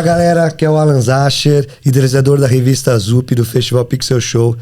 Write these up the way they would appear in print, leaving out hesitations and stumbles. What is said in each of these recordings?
galera, aqui é o Alan Zacher, idealizador da revista Zup do Festival Pixel Show.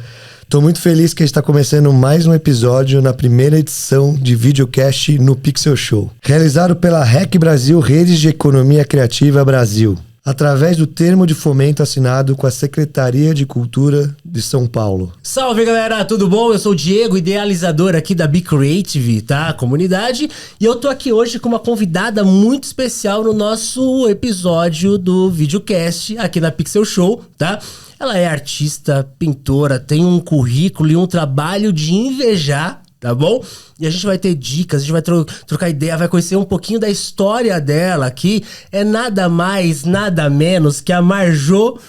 Tô muito feliz que a gente está começando mais um episódio na primeira edição de videocast no Pixel Show, realizado pela REC Brasil, Redes de Economia Criativa Brasil, através do termo de fomento assinado com a Secretaria de Cultura de São Paulo. Salve, galera, tudo bom? Eu sou o Diego, idealizador aqui da Be Creative, tá? Comunidade. E eu tô aqui hoje com uma convidada muito especial no nosso episódio do videocast aqui na Pixel Show, tá? Ela é artista, pintora, tem um currículo e um trabalho de invejar, tá bom? E a gente vai ter dicas, a gente vai trocar ideia, vai conhecer um pouquinho da história dela aqui. É nada mais, nada menos que a Marjô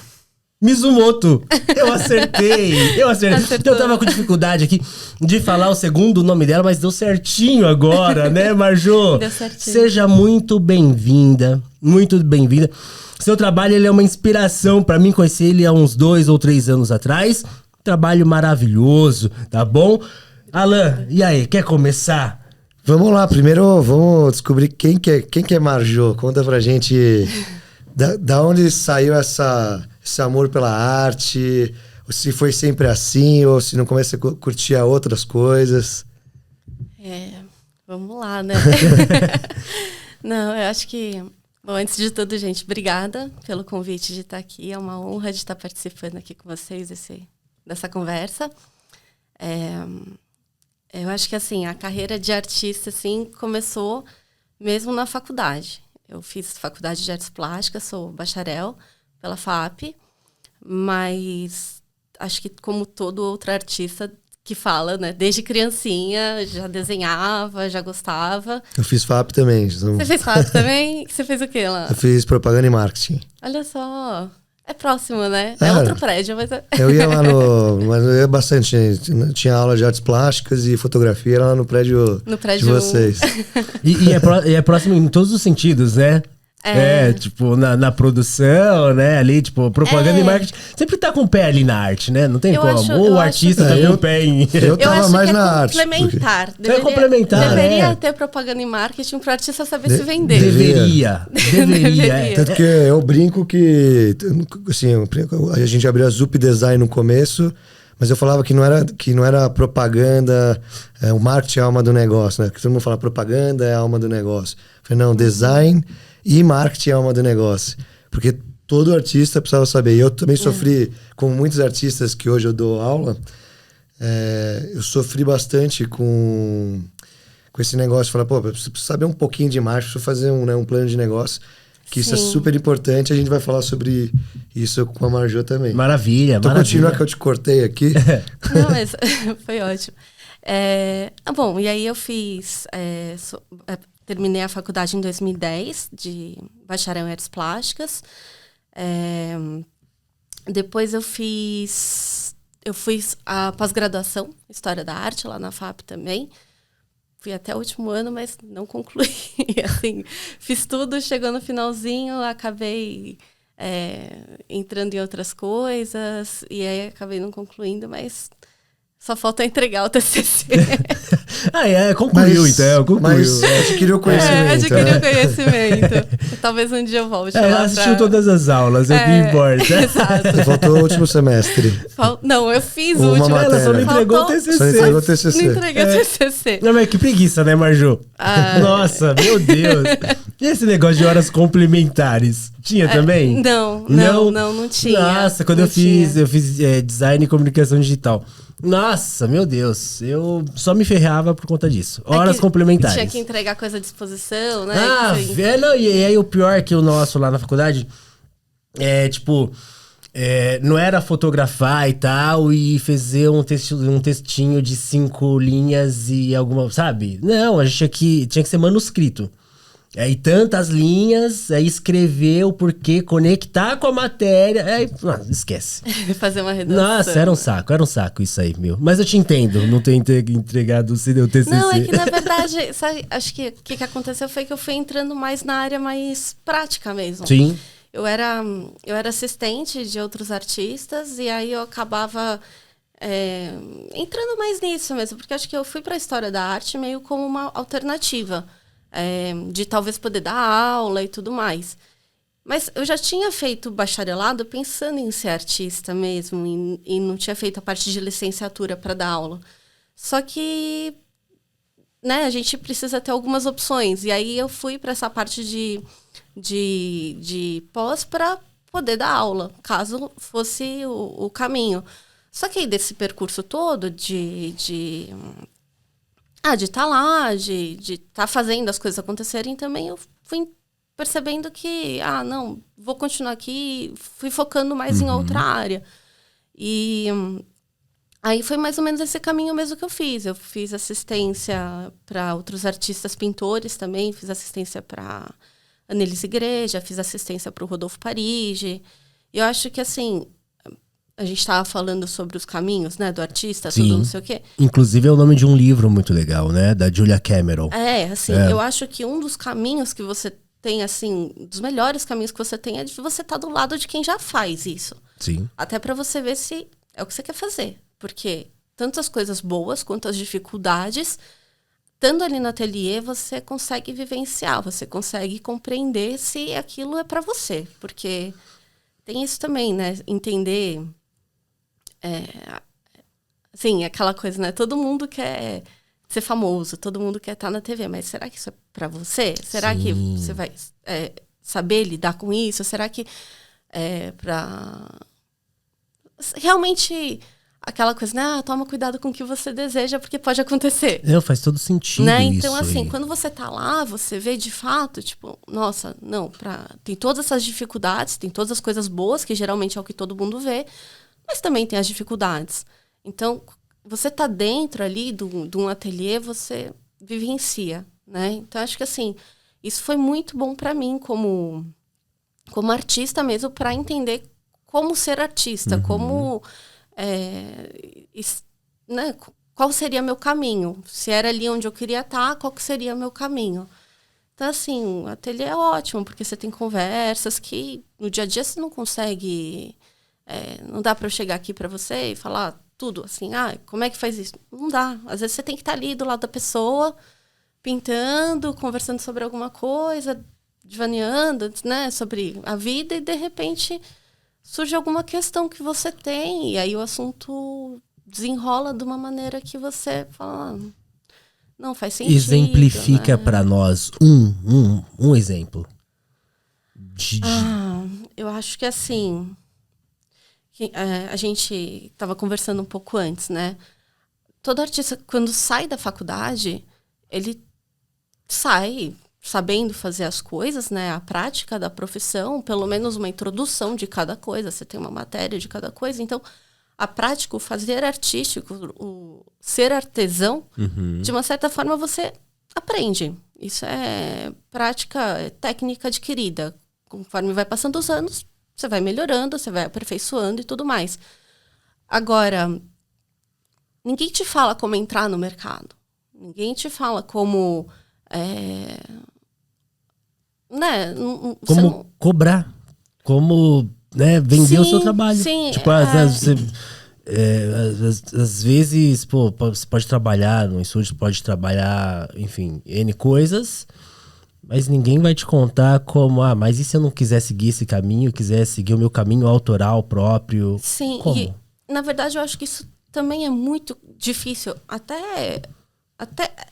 Mizumoto. Eu acertei. Então eu tava com dificuldade aqui de falar o segundo nome dela, mas deu certinho agora, né, Marjô? Deu certinho. Seja muito bem-vinda, muito bem-vinda. Seu trabalho, ele é uma inspiração pra mim, conheci ele há uns 2 ou 3 anos atrás. Trabalho maravilhoso, tá bom? Alan, e aí, quer começar? Vamos lá, primeiro vamos descobrir quem que é Marjô. Conta pra gente da onde saiu esse amor pela arte, ou se foi sempre assim, ou se não começa a curtir outras coisas. Vamos lá, né? Não, eu acho que... Bom, antes de tudo, gente, obrigada pelo convite de estar aqui. É uma honra de estar participando aqui com vocês dessa conversa. Eu acho que, assim, a carreira de artista, assim, começou mesmo na faculdade. Eu fiz faculdade de artes plásticas, sou bacharel pela FAP, mas acho que como todo outro artista que fala, né, desde criancinha, já desenhava, já gostava. Eu fiz FAP também. Você fez FAP também? Você fez o quê lá? Eu fiz propaganda e marketing. Olha só... É próximo, né? É outro prédio, mas... Eu ia lá mas eu ia bastante. Tinha aula de artes plásticas e fotografia lá no prédio de vocês. E é próximo em todos os sentidos, né? Tipo, na produção, né? Ali, tipo, propaganda e marketing. Sempre tá com o pé ali na arte, né? Não tem como. Ou o artista tá com o pé em... Eu tava mais na arte. Complementar. É complementar, Deveria ter propaganda e marketing pro artista saber se vender. Deveria. Tanto que eu brinco que... Assim, a gente abriu a Zup Design no começo, mas eu falava que não era propaganda, o marketing é a alma do negócio, né? Porque todo mundo fala propaganda é a alma do negócio. Eu falei, não, design... E marketing é a alma do negócio. Porque todo artista precisava saber. E eu também sofri, como muitos artistas que hoje eu dou aula, eu sofri bastante com esse negócio. Falar, pô, eu preciso saber um pouquinho de marketing, preciso fazer um plano de negócio. Que Sim. Isso é super importante. A gente vai falar sobre isso com a Marjô também. Maravilha, então continua que eu te cortei aqui. Não, mas foi ótimo. Bom, e aí eu fiz... terminei a faculdade em 2010, de bacharel em artes plásticas. Depois eu fiz a pós-graduação, História da Arte, lá na FAP também. Fui até o último ano, mas não concluí. Assim, fiz tudo, chegou no finalzinho, acabei entrando em outras coisas, e aí acabei não concluindo, mas... Só falta entregar o TCC. Concluiu, então. Concluiu. Mas adquiriu conhecimento. Adquiriu conhecimento. Talvez um dia eu volte lá assistiu todas as aulas, é o que importa. Exato. Faltou o último semestre. Não, eu fiz o último. Ela só não entregou o TCC. Só entregou o TCC. Não entreguei o TCC. Não, mas que preguiça, né, Marjô? Nossa, meu Deus. E esse negócio de horas complementares? Tinha também? Não tinha. Nossa, quando eu fiz design e comunicação digital. Nossa, meu Deus, eu só me ferrava por conta disso. Horas complementares. Tinha que entregar coisa à disposição, né? E aí o pior é que o nosso lá na faculdade não era fotografar e tal e fazer um textinho de 5 linhas e alguma, sabe? Não, a gente tinha que ser manuscrito. E tantas linhas, escrever o porquê, conectar com a matéria. Esquece. Fazer uma redação. Nossa, era um saco isso aí, meu. Mas eu te entendo, não ter entregado o TCC. Não, é que na verdade, sabe, acho que o que aconteceu foi que eu fui entrando mais na área mais prática mesmo. Sim. Eu era assistente de outros artistas e aí eu acabava entrando mais nisso mesmo, porque acho que eu fui para a história da arte meio como uma alternativa. De talvez poder dar aula e tudo mais. Mas eu já tinha feito bacharelado pensando em ser artista mesmo, e não tinha feito a parte de licenciatura para dar aula. Só que, né, a gente precisa ter algumas opções. E aí eu fui para essa parte de pós para poder dar aula, caso fosse o caminho. Só que aí desse percurso todo de estar lá, de estar fazendo as coisas acontecerem também, eu fui percebendo que, não, vou continuar aqui, fui focando mais em outra área. E aí foi mais ou menos esse caminho mesmo que eu fiz. Eu fiz assistência para outros artistas pintores também, fiz assistência para Annelise Igreja, fiz assistência para o Rodolfo Parigi. E eu acho que, assim, a gente estava falando sobre os caminhos, né, do artista, Sim. tudo não sei o quê. Inclusive é o nome de um livro muito legal, né, da Julia Cameron. Eu acho que um dos caminhos que você tem, assim, dos melhores caminhos que você tem é de você estar do lado de quem já faz isso. Sim. Até para você ver se é o que você quer fazer. Porque tanto as coisas boas quanto as dificuldades, estando ali no ateliê, você consegue vivenciar, você consegue compreender se aquilo é para você. Porque tem isso também, né? Entender... assim, aquela coisa, né? Todo mundo quer ser famoso, todo mundo quer estar na TV, mas será que isso é pra você? Será Sim. que você vai saber lidar com isso? Será que é pra... Realmente, aquela coisa, né? Toma cuidado com o que você deseja, porque pode acontecer. Não, faz todo sentido Né? isso. Então, assim, aí. quando você tá lá, você vê de fato, tipo, nossa, não, tem todas essas dificuldades, tem todas as coisas boas, que geralmente é o que todo mundo vê, mas também tem as dificuldades. Então, você tá dentro ali de um ateliê, você vivencia, né? Então, acho que, assim, isso foi muito bom para mim como artista mesmo, para entender como ser artista, como... né? Qual seria meu caminho? Se era ali onde eu queria estar, qual que seria meu caminho? Então, assim, o ateliê é ótimo, porque você tem conversas que no dia a dia você não consegue... não dá para eu chegar aqui para você e falar tudo assim, como é que faz isso? Não dá. Às vezes você tem que estar ali do lado da pessoa, pintando, conversando sobre alguma coisa, devaneando, né, sobre a vida, e de repente surge alguma questão que você tem, e aí o assunto desenrola de uma maneira que você fala, não faz sentido. Exemplifica, né, para nós um exemplo. Eu acho que, assim... a gente estava conversando um pouco antes, né? Todo artista, quando sai da faculdade, ele sai sabendo fazer as coisas, né? A prática da profissão, pelo menos uma introdução de cada coisa. Você tem uma matéria de cada coisa. Então, a prática, o fazer artístico, o ser artesão, de uma certa forma você aprende. Isso é prática, é técnica adquirida. Conforme vai passando os anos, você vai melhorando, você vai aperfeiçoando e tudo mais. Agora, ninguém te fala como entrar no mercado. Ninguém te fala como... né? Como cobrar. Como, né, vender o seu trabalho. Sim, tipo, às vezes, pô, você pode trabalhar no estúdio, pode trabalhar, enfim, N coisas... Mas ninguém vai te contar como, mas e se eu não quiser seguir esse caminho, quiser seguir o meu caminho autoral próprio? Sim, como? E na verdade eu acho que isso também é muito difícil. Até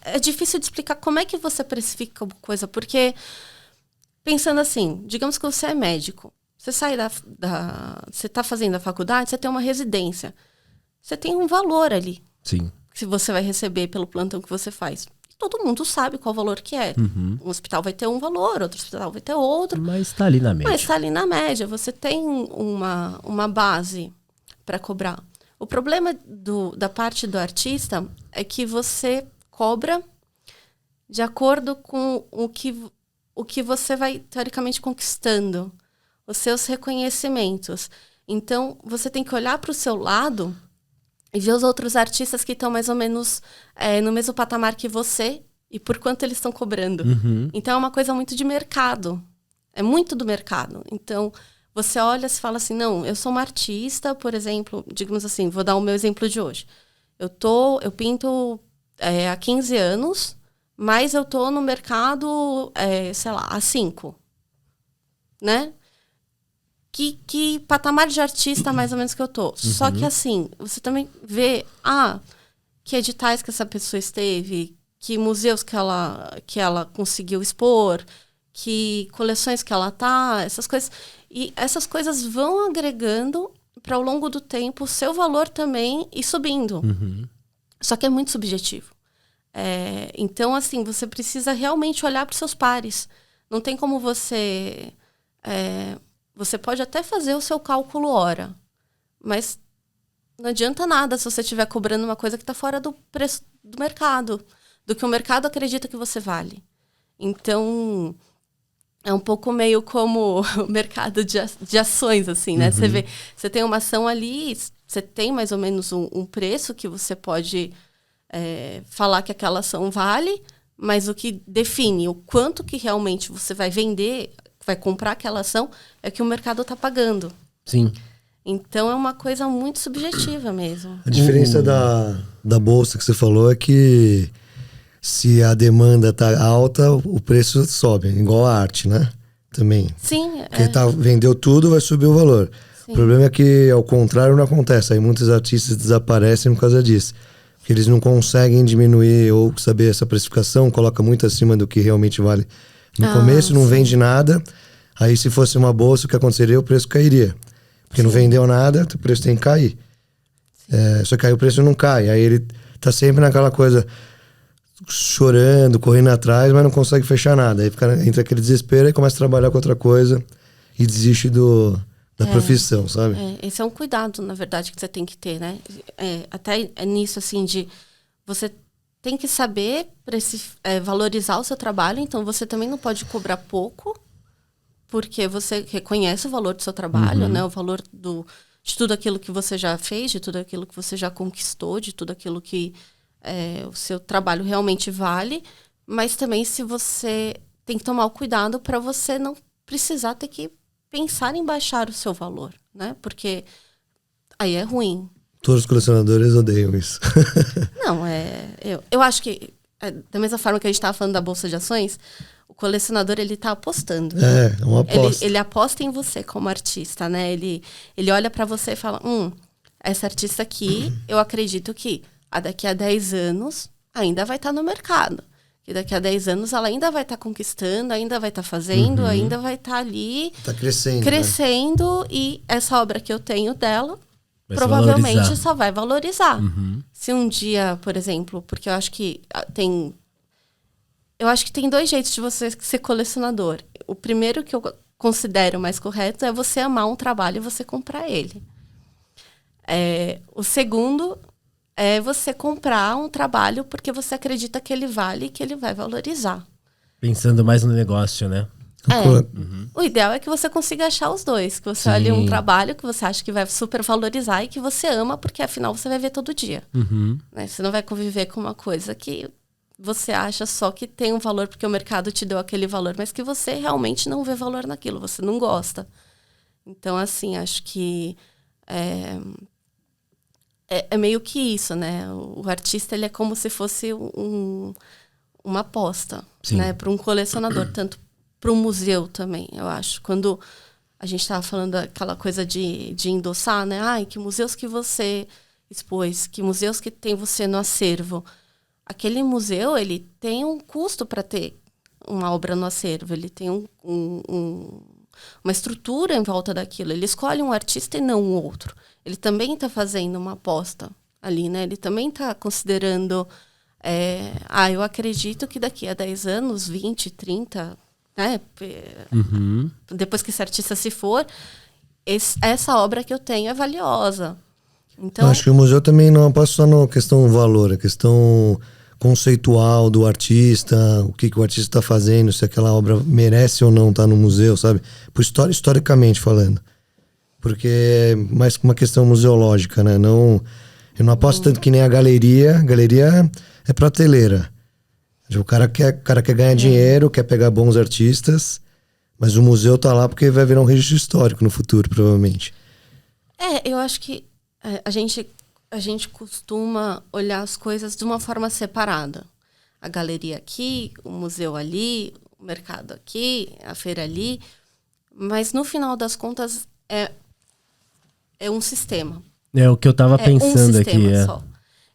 é difícil de explicar como é que você precifica uma coisa, porque pensando assim, digamos que você é médico, você sai você está fazendo a faculdade, você tem uma residência, você tem um valor ali. Sim. Que você vai receber pelo plantão que você faz. Todo mundo sabe qual valor que é. Um hospital vai ter um valor, outro hospital vai ter outro. Mas está ali na média. Você tem uma base para cobrar. O problema da parte do artista é que você cobra de acordo com o que você vai, teoricamente, conquistando. Os seus reconhecimentos. Então, você tem que olhar para o seu lado... e ver os outros artistas que estão mais ou menos no mesmo patamar que você e por quanto eles estão cobrando. Então, é uma coisa muito de mercado. É muito do mercado. Então, você olha e fala assim, não, eu sou uma artista, por exemplo, digamos assim, vou dar o meu exemplo de hoje. Eu pinto há 15 anos, mas eu tô no mercado, sei lá, há 5. Né? que patamar de artista mais ou menos que eu tô. Só que assim, você também vê, que editais que essa pessoa esteve, que museus que ela conseguiu expor, que coleções que ela tá, essas coisas. E essas coisas vão agregando para ao longo do tempo o seu valor também ir subindo. Só que é muito subjetivo. Então, assim, você precisa realmente olhar para os seus pares. Não tem como você... você pode até fazer o seu cálculo hora, mas não adianta nada se você estiver cobrando uma coisa que está fora do preço do mercado, do que o mercado acredita que você vale. Então, é um pouco meio como o mercado de ações, assim, né? Você vê, você tem uma ação ali, você tem mais ou menos um preço que você pode falar que aquela ação vale, mas o que define o quanto que realmente você vai vender, vai comprar aquela ação, é que o mercado está pagando. Sim. Então, é uma coisa muito subjetiva mesmo. A diferença da bolsa que você falou é que se a demanda tá alta, o preço sobe, igual a arte, né? Também. Sim. Porque vendeu tudo, vai subir o valor. Sim. O problema é que, ao contrário, não acontece. Aí muitos artistas desaparecem por causa disso. Porque eles não conseguem diminuir ou saber essa precificação, coloca muito acima do que realmente vale. No começo não vende nada, aí se fosse uma bolsa, o que aconteceria? O preço cairia. Porque não vendeu nada, o preço tem que cair. Só que aí o preço não cai. Aí ele tá sempre naquela coisa, chorando, correndo atrás, mas não consegue fechar nada. Aí entra aquele desespero e começa a trabalhar com outra coisa e desiste da profissão, sabe? Esse é um cuidado, na verdade, que você tem que ter, né? Até nisso, assim, de você tem que saber valorizar o seu trabalho, então você também não pode cobrar pouco, porque você reconhece o valor do seu trabalho, né? O valor de tudo aquilo que você já fez, de tudo aquilo que você já conquistou, de tudo aquilo que o seu trabalho realmente vale, mas também se você tem que tomar o cuidado para você não precisar ter que pensar em baixar o seu valor, né? Porque aí é ruim. Todos os colecionadores odeiam isso. Não, eu acho que da mesma forma que a gente estava falando da bolsa de ações, o colecionador, ele tá apostando. É uma aposta. Ele aposta em você como artista, né? Ele olha para você e fala, essa artista aqui, eu acredito que daqui a 10 anos ainda vai estar no mercado. E daqui a 10 anos ela ainda vai estar conquistando, ainda vai estar fazendo, ainda vai estar ali... Tá crescendo. Crescendo, né? E essa obra que eu tenho dela, provavelmente só vai valorizar. Se um dia, por exemplo, porque eu acho que tem 2 jeitos de você ser colecionador. O primeiro que eu considero mais correto é você amar um trabalho e você comprar ele. O segundo é você comprar um trabalho porque você acredita que ele vale e que ele vai valorizar. Pensando mais no negócio, né? O ideal é que você consiga achar os dois. Que você olhe um trabalho que você acha que vai super valorizar e que você ama, porque afinal você vai ver todo dia. Né? Você não vai conviver com uma coisa que você acha só que tem um valor porque o mercado te deu aquele valor, mas que você realmente não vê valor naquilo, você não gosta. Então, assim, acho que é meio que isso, né? O artista, ele é como se fosse uma aposta, né? Para um colecionador, tanto para um museu também, eu acho. Quando a gente estava falando aquela coisa de endossar, né? Que museus que você expôs, que museus que tem você no acervo. Aquele museu, ele tem um custo para ter uma obra no acervo, ele tem uma estrutura em volta daquilo. Ele escolhe um artista e não um outro. Ele também está fazendo uma aposta ali, né? Ele também está considerando... eu acredito que daqui a 10 anos, 20, 30... né? Depois que esse artista se for, essa obra que eu tenho é valiosa. Então, eu acho que o museu também não aposta só na questão valor, a questão conceitual do artista, o que o artista está fazendo, se aquela obra merece ou não estar no museu, sabe? Historicamente falando. Porque é mais uma questão museológica, né? Eu não aposto tanto que nem a galeria. A galeria é prateleira. O cara quer ganhar dinheiro, quer pegar bons artistas, mas o museu tá lá porque vai virar um registro histórico no futuro, provavelmente. Eu acho que a gente costuma olhar as coisas de uma forma separada. A galeria aqui, o museu ali, o mercado aqui, a feira ali. Mas, no final das contas, é um sistema. É o que eu tava pensando aqui. Só.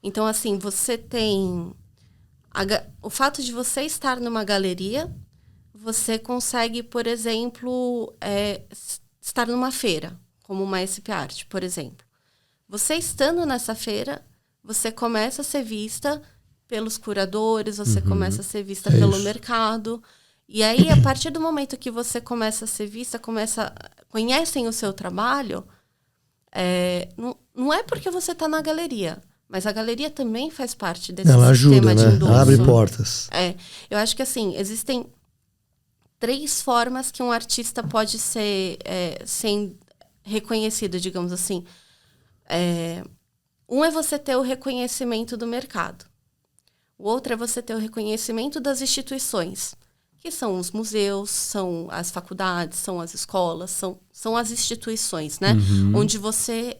Então, assim, você tem... O fato de você estar numa galeria, você consegue, por exemplo, estar numa feira, como uma SP Art, por exemplo. Você estando nessa feira, você começa a ser vista pelos curadores, você começa a ser vista pelo mercado. E aí, a partir do momento que você começa a ser vista, conhecem o seu trabalho, não é porque você está na galeria, mas a galeria também faz parte desse Ela sistema ajuda, de né? endosso. Ela abre portas. Eu acho que, assim, existem 3 formas que um artista pode ser reconhecido, digamos assim. Um é você ter o reconhecimento do mercado. O outro é você ter o reconhecimento das instituições, que são os museus, são as faculdades, são as escolas, são as instituições, né? Onde você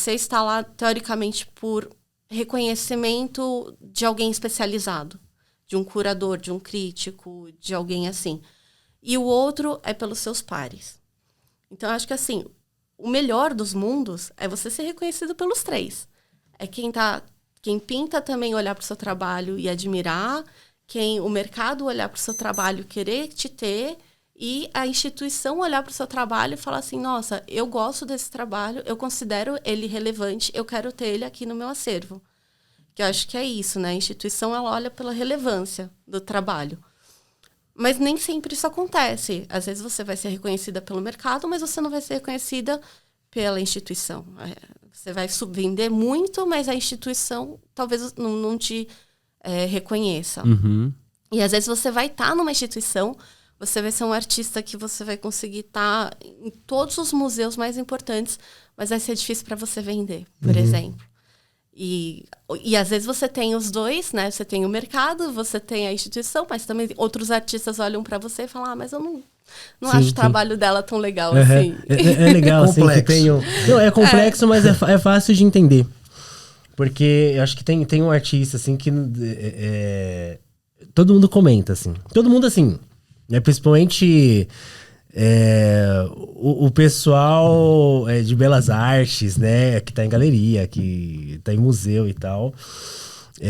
está lá, teoricamente, por reconhecimento de alguém especializado, de um curador, de um crítico, de alguém assim. E o outro é pelos seus pares. Então, eu acho que, assim, o melhor dos mundos é você ser reconhecido pelos 3. É quem pinta também olhar para o seu trabalho e admirar, o mercado olhar para o seu trabalho, querer te ter, e a instituição olhar para o seu trabalho e falar assim, nossa, eu gosto desse trabalho, eu considero ele relevante, eu quero ter ele aqui no meu acervo. Que eu acho que é isso, né? A instituição, ela olha pela relevância do trabalho. Mas nem sempre isso acontece. Às vezes você vai ser reconhecida pelo mercado, mas você não vai ser reconhecida pela instituição. Você vai subvender muito, mas a instituição talvez não te reconheça. E às vezes você vai estar numa instituição, você vai ser um artista que você vai conseguir estar em todos os museus mais importantes, mas vai ser difícil para você vender, por exemplo. E às vezes você tem os dois, né? Você tem o mercado, você tem a instituição, mas também outros artistas olham para você e falam, mas eu não acho o trabalho dela tão legal assim. É legal, assim, que tem Não, é complexo, mas é fácil de entender. Porque eu acho que tem um artista, assim, que todo mundo comenta, assim. Todo mundo, assim, né? Principalmente o pessoal de belas artes, né? Que tá em galeria, que tá em museu e tal.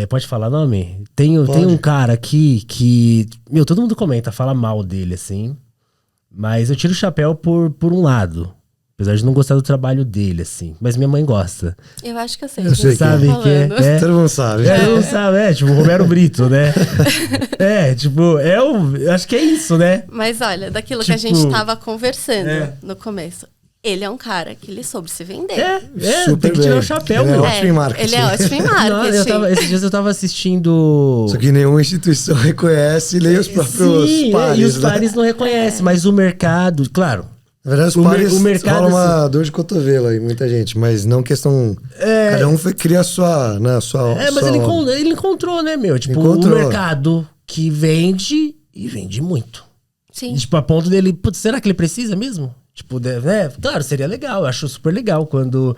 Pode falar nome? Tem um cara aqui que... todo mundo comenta, fala mal dele, assim. Mas eu tiro o chapéu por um lado. Apesar de não gostar do trabalho dele, assim. Mas minha mãe gosta. Eu acho que eu sei. Você sabe que é? Todo mundo sabe. Todo mundo sabe, tipo, o Romero Brito, né? Eu acho que é isso, né? Mas olha, daquilo que a gente tava conversando no começo. Ele é um cara que ele soube se vender. Super tem que tirar o chapéu, ele meu. É ótimo em marketing. Ele é ótimo em marketing. Esses dias eu tava assistindo... Só que nenhuma instituição reconhece, nem os próprios pares. E os pares não reconhecem, mas o mercado, claro... Na verdade, os pares o mercado, rola uma dor de cotovelo aí, muita gente, mas não questão... Cada um cria a sua... Né, mas ele encontrou, né, meu? Tipo, o mercado que vende, e vende muito. Sim. E, tipo, a ponto dele... Putz, será que ele precisa mesmo? Tipo, claro, seria legal. Eu acho super legal quando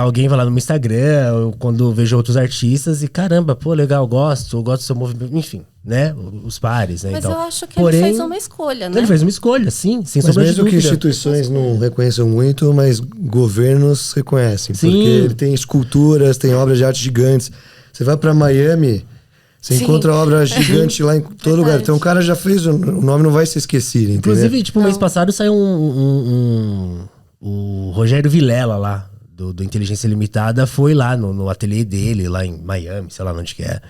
alguém vai lá no meu Instagram, ou quando eu vejo outros artistas e caramba, pô, legal, eu gosto do seu movimento, enfim, né? Os pares, né? Mas então, eu acho que ele fez uma escolha, né? Ele fez uma escolha, sim, sem mas sombra de mesmo dúvida. que instituições não reconheçam muito, mas governos reconhecem. Sim. Porque ele tem esculturas, tem obras de arte gigantes. Você vai pra Miami, você encontra obra gigante lá em todo lugar. Então o cara já fez, o nome não vai se esquecer, entendeu? Inclusive, tipo, mês passado saiu o Rogério Vilela lá, do Inteligência Limitada, foi lá no ateliê dele, lá em Miami, sei lá onde que é.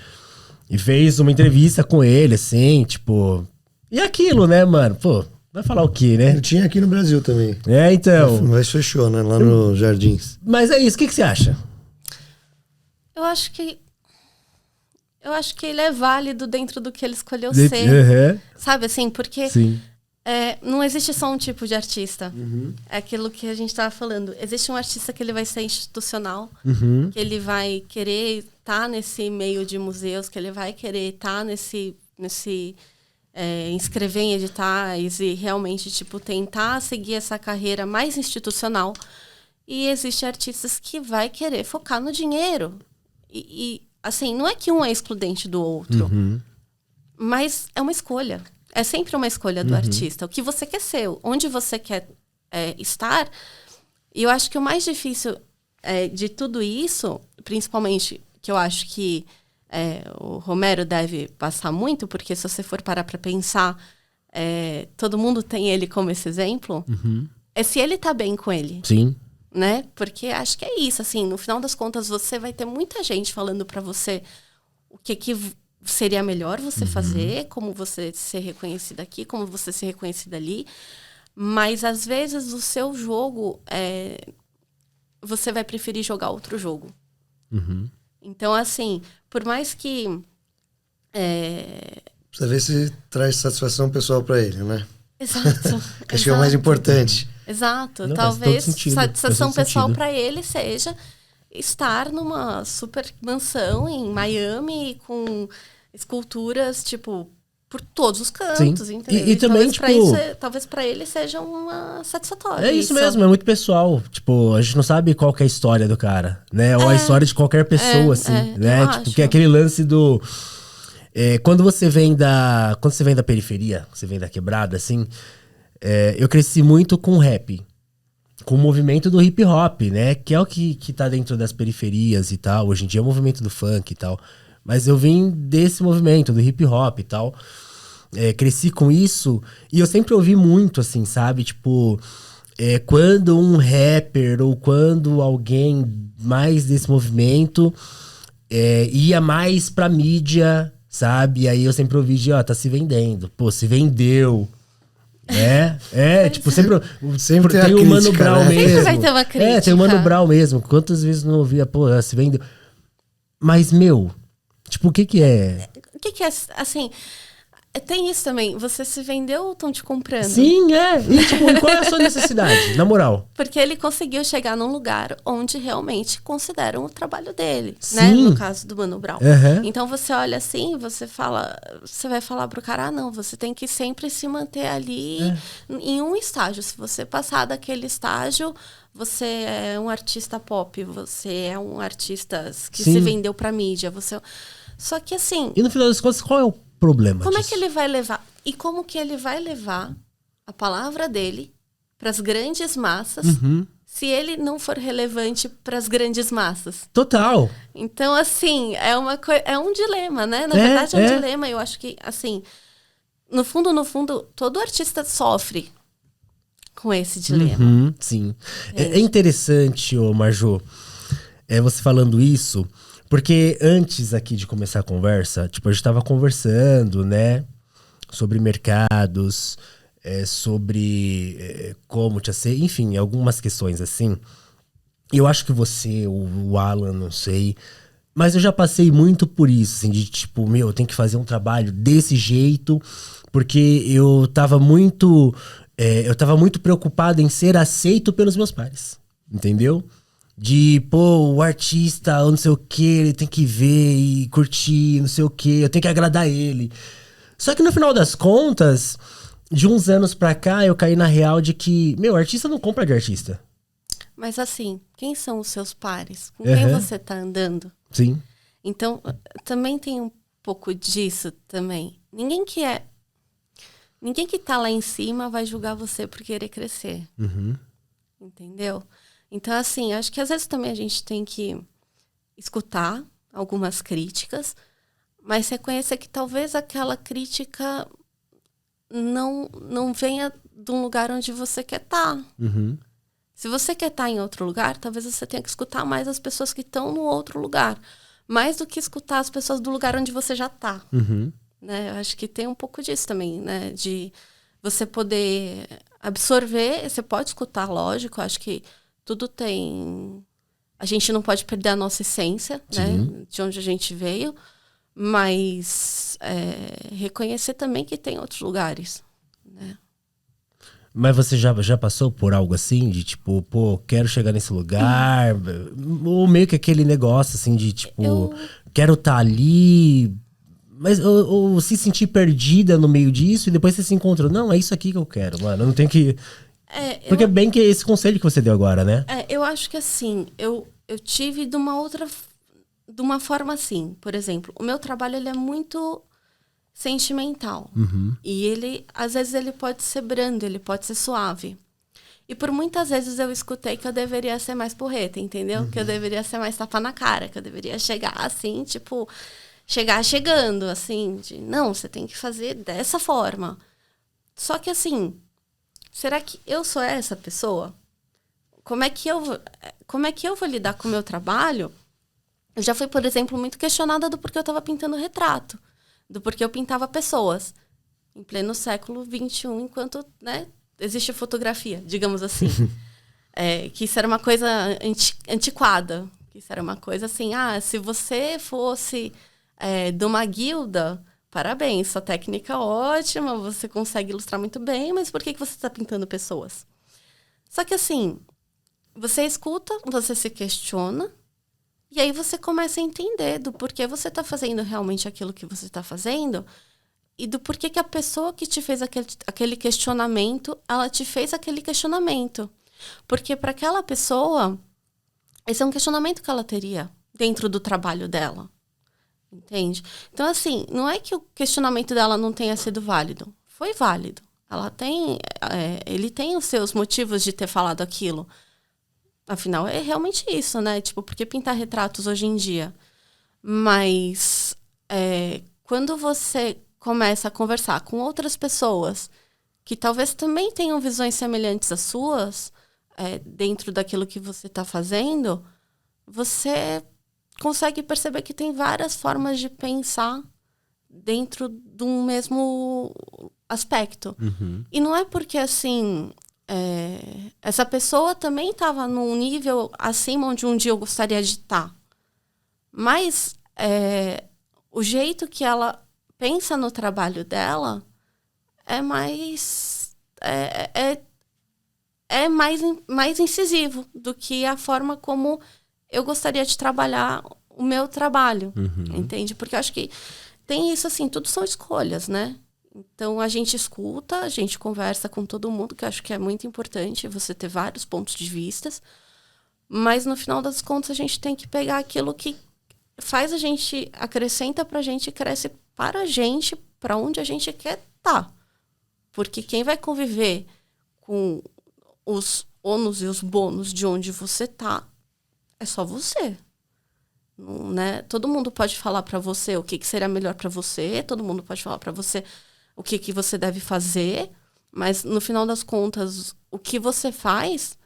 E fez uma entrevista com ele, assim, tipo... E aquilo, né, mano? Pô, vai falar o quê, né? Ele tinha aqui no Brasil também. Então... Mas fechou, né? Lá no Jardins. Mas é isso, o que você acha? Eu acho que ele é válido dentro do que ele escolheu ser. Uhum. Sabe, assim, porque... Sim. Não existe só um tipo de artista. É aquilo que a gente estava falando. Existe um artista que ele vai ser institucional, que ele vai querer estar nesse meio de museus, que ele vai querer estar nesse inscrever em editais e realmente tipo, tentar seguir essa carreira mais institucional. E existe artistas que vai querer focar no dinheiro. E assim, não é que um é excludente do outro, mas é uma escolha. É sempre uma escolha do artista. O que você quer ser, onde você quer estar. E eu acho que o mais difícil de tudo isso, principalmente que eu acho que o Romero deve passar muito, porque se você for parar para pensar, todo mundo tem ele como esse exemplo, é se ele tá bem com ele. Sim. Né? Porque acho que é isso, assim, no final das contas você vai ter muita gente falando para você o que seria melhor você fazer, como você ser reconhecida aqui, como você ser reconhecida ali, mas às vezes o seu jogo, você vai preferir jogar outro jogo. Então, assim, por mais que... Precisa ver se traz satisfação pessoal para ele, né? Exato. Acho que é o mais importante. Exato. Não, talvez sentido, satisfação pessoal para ele seja estar numa super mansão em Miami com esculturas, tipo, por todos os cantos, Sim. entendeu? E também, talvez para ele seja uma satisfatória. É isso mesmo, é muito pessoal. Tipo, a gente não sabe qual que é a história do cara, né? Ou a história de qualquer pessoa, assim, né? Tipo, que é aquele lance do... quando você vem da periferia, você vem da quebrada, assim... eu cresci muito com rap, com o movimento do hip hop, né? Que é o que tá dentro das periferias e tal. Hoje em dia é o movimento do funk e tal. Mas eu vim desse movimento, do hip hop e tal. Cresci com isso e eu sempre ouvi muito, assim, sabe? Tipo, quando um rapper ou quando alguém mais desse movimento ia mais pra mídia, sabe? Aí eu sempre ouvi tá se vendendo. Pô, se vendeu. Tipo, sempre tem o Mano Brown, né? Mesmo. Sempre vai ter uma crítica. Tem o Mano Brown mesmo. Quantas vezes não ouvia, pô, se vendeu. Mas, tipo, o que é? O que é, assim... Tem isso também. Você se vendeu ou estão te comprando? Sim, E, tipo, qual é a sua necessidade, na moral? Porque ele conseguiu chegar num lugar onde realmente consideram o trabalho dele, Sim. né? No caso do Mano Brown. Então você olha assim, você vai falar pro cara, não, você tem que sempre se manter ali em um estágio. Se você passar daquele estágio, você é um artista pop, você é um artista que se vendeu pra mídia. Só que assim... E no final das contas, qual é o problema Como disso? é que ele vai levar? E como que ele vai levar a palavra dele para as grandes massas se ele não for relevante para as grandes massas? Total. Então, assim, é um dilema, né? Na verdade, é um dilema. Eu acho que, assim, no fundo, todo artista sofre com esse dilema. Sim. É interessante, Marjô, você falando isso, porque antes aqui de começar a conversa, tipo, a gente tava conversando, né, sobre mercados, sobre como te ser, enfim, algumas questões assim. Eu acho que você, o Alan, não sei, mas eu já passei muito por isso, assim, de tipo, eu tenho que fazer um trabalho desse jeito, porque eu tava muito preocupado em ser aceito pelos meus pares, entendeu? De, pô, o artista, não sei o que, ele tem que ver e curtir, não sei o que, eu tenho que agradar ele. Só que no final das contas, de uns anos pra cá, eu caí na real de que, artista não compra de artista. Mas assim, quem são os seus pares? Com quem você tá andando? Sim. Então, também tem um pouco disso também. Ninguém que tá lá em cima vai julgar você por querer crescer. Entendeu? Então, assim, acho que às vezes também a gente tem que escutar algumas críticas, mas reconhecer que talvez aquela crítica não venha de um lugar onde você quer estar. Se você quer estar em outro lugar, talvez você tenha que escutar mais as pessoas que estão no outro lugar, mais do que escutar as pessoas do lugar onde você já está. Né? Eu acho que tem um pouco disso também, né? De você poder absorver, você pode escutar, lógico, acho que tudo tem... A gente não pode perder a nossa essência, né? De onde a gente veio, mas reconhecer também que tem outros lugares, né? Mas você já passou por algo assim? De tipo, pô, quero chegar nesse lugar? Ou meio que aquele negócio assim de tipo, quero estar ali... Mas ou se sentir perdida no meio disso e depois você se encontrou. Não, é isso aqui que eu quero, mano. Eu não tenho que... Porque é bem que esse conselho que você deu agora, né? Eu acho que assim, eu tive de uma forma assim. Por exemplo, o meu trabalho ele é muito sentimental. E ele, às vezes, ele pode ser brando, ele pode ser suave. E por muitas vezes eu escutei que eu deveria ser mais porreta, entendeu? Que eu deveria ser mais tapa na cara, que eu deveria chegar assim, tipo, chegando, assim, de não, você tem que fazer dessa forma. Só que assim, será que eu sou essa pessoa? Como é que eu vou lidar com o meu trabalho? Eu já fui, por exemplo, muito questionada do porquê eu estava pintando retrato, do porquê eu pintava pessoas, em pleno século XXI, enquanto, né, existe fotografia, digamos assim. Que isso era uma coisa antiquada, que isso era uma coisa assim, se você fosse de uma guilda, parabéns, sua técnica é ótima, você consegue ilustrar muito bem, mas por que você está pintando pessoas? Só que assim, você escuta, você se questiona, e aí você começa a entender do porquê você está fazendo realmente aquilo que você está fazendo, e do porquê que a pessoa que te fez aquele questionamento, ela te fez aquele questionamento. Porque para aquela pessoa, esse é um questionamento que ela teria dentro do trabalho dela. Entende? Então, assim, não é que o questionamento dela não tenha sido válido. Foi válido. Ele tem os seus motivos de ter falado aquilo. Afinal, é realmente isso, né? Tipo, por que pintar retratos hoje em dia? Mas quando você começa a conversar com outras pessoas que talvez também tenham visões semelhantes às suas, dentro daquilo que você está fazendo, você consegue perceber que tem várias formas de pensar dentro de um mesmo aspecto. Uhum. E não é porque, assim, essa pessoa também estava num nível acima onde um dia eu gostaria de estar. Mas o jeito que ela pensa no trabalho dela é mais mais incisivo do que a forma como eu gostaria de trabalhar o meu trabalho, entende? Porque eu acho que tem isso assim, tudo são escolhas, né? Então a gente escuta, a gente conversa com todo mundo, que eu acho que é muito importante você ter vários pontos de vista, mas no final das contas a gente tem que pegar aquilo que faz a gente, acrescenta pra gente e cresce para a gente, para onde a gente quer estar. Porque quem vai conviver com os ônus e os bônus de onde você tá é só você. Não, né? Todo mundo pode falar para você o que seria melhor para você, todo mundo pode falar para você o que você deve fazer, mas no final das contas, o que você faz,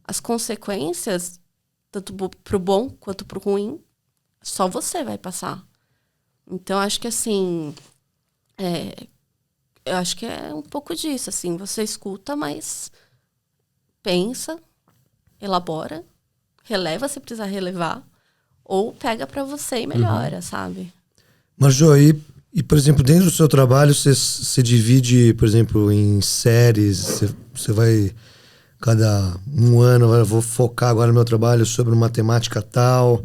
as consequências, tanto pro bom quanto pro ruim, só você vai passar. Então, acho que assim, eu acho que é um pouco disso, assim, você escuta, mas pensa, elabora, releva se precisar relevar, ou pega pra você e melhora, sabe? Marjô, e, por exemplo, dentro do seu trabalho, você divide, por exemplo, em séries, você vai, cada um ano, eu vou focar agora no meu trabalho sobre uma temática tal,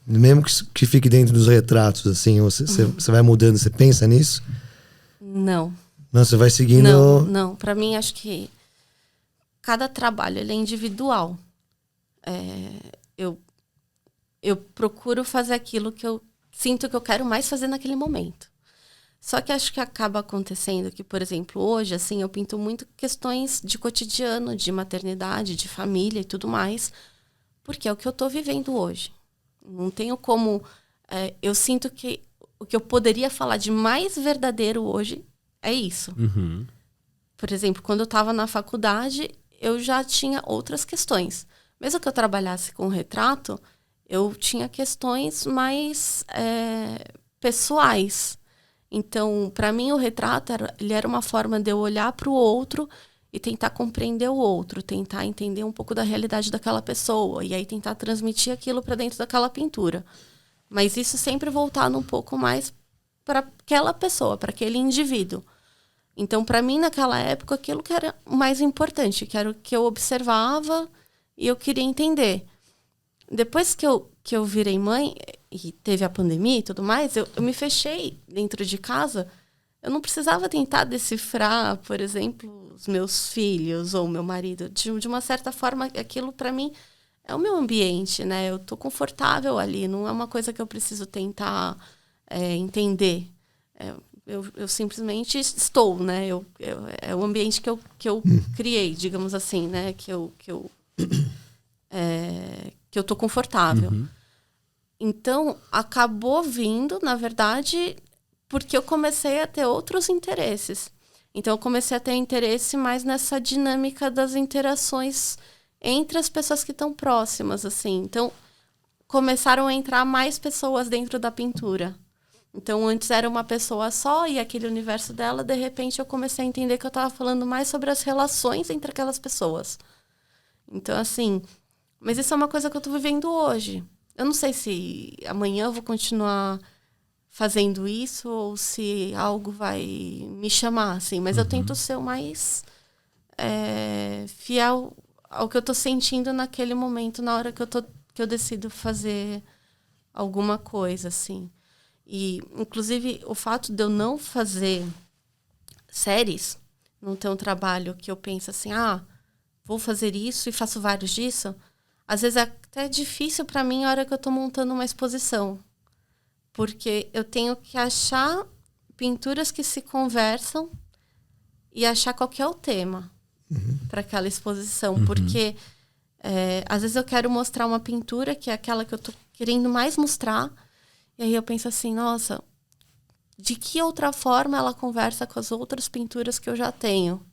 mesmo que fique dentro dos retratos, assim, você vai mudando, você pensa nisso? Não. Não, você vai seguindo... Não. Pra mim, acho que cada trabalho, ele é individual. Eu procuro fazer aquilo que eu sinto que eu quero mais fazer naquele momento. Só que acho que acaba acontecendo que, por exemplo, hoje, assim, eu pinto muito questões de cotidiano, de maternidade, de família e tudo mais, porque é o que eu tô vivendo hoje. Não tenho como... eu sinto que o que eu poderia falar de mais verdadeiro hoje é isso. Uhum. Por exemplo, quando eu estava na faculdade, eu já tinha outras questões. Mesmo que eu trabalhasse com retrato, eu tinha questões mais pessoais. Então, para mim, o retrato ele era uma forma de eu olhar para o outro e tentar compreender o outro, tentar entender um pouco da realidade daquela pessoa e aí tentar transmitir aquilo para dentro daquela pintura. Mas isso sempre voltado um pouco mais para aquela pessoa, para aquele indivíduo. Então, para mim, naquela época, aquilo que era mais importante, que era o que eu observava e eu queria entender. Depois que eu virei mãe e teve a pandemia e tudo mais, eu me fechei dentro de casa. Eu não precisava tentar decifrar, por exemplo, os meus filhos ou meu marido. De uma certa forma, aquilo para mim é o meu ambiente, né? Eu tô confortável ali, não é uma coisa que eu preciso tentar entender. eu simplesmente estou, né? É o ambiente que eu criei, digamos assim, né? Que eu tô confortável. Então, acabou vindo, na verdade, porque eu comecei a ter outros interesses. Então, eu comecei a ter interesse mais nessa dinâmica das interações entre as pessoas que estão próximas, assim. Então, começaram a entrar mais pessoas dentro da pintura. Então, antes era uma pessoa só e aquele universo dela, de repente, eu comecei a entender que eu estava falando mais sobre as relações entre aquelas pessoas. Então, assim... Mas isso é uma coisa que eu estou vivendo hoje. Eu não sei se amanhã eu vou continuar fazendo isso ou se algo vai me chamar, assim. Mas eu tento ser o mais fiel ao que eu estou sentindo naquele momento, na hora que eu decido fazer alguma coisa, assim. E, inclusive, o fato de eu não fazer séries, não ter um trabalho que eu penso assim, vou fazer isso e faço vários disso, às vezes é até difícil para mim a hora que eu estou montando uma exposição. Porque eu tenho que achar pinturas que se conversam e achar qual que é o tema para aquela exposição. Porque, às vezes eu quero mostrar uma pintura que é aquela que eu estou querendo mais mostrar. E aí eu penso assim, nossa, de que outra forma ela conversa com as outras pinturas que eu já tenho?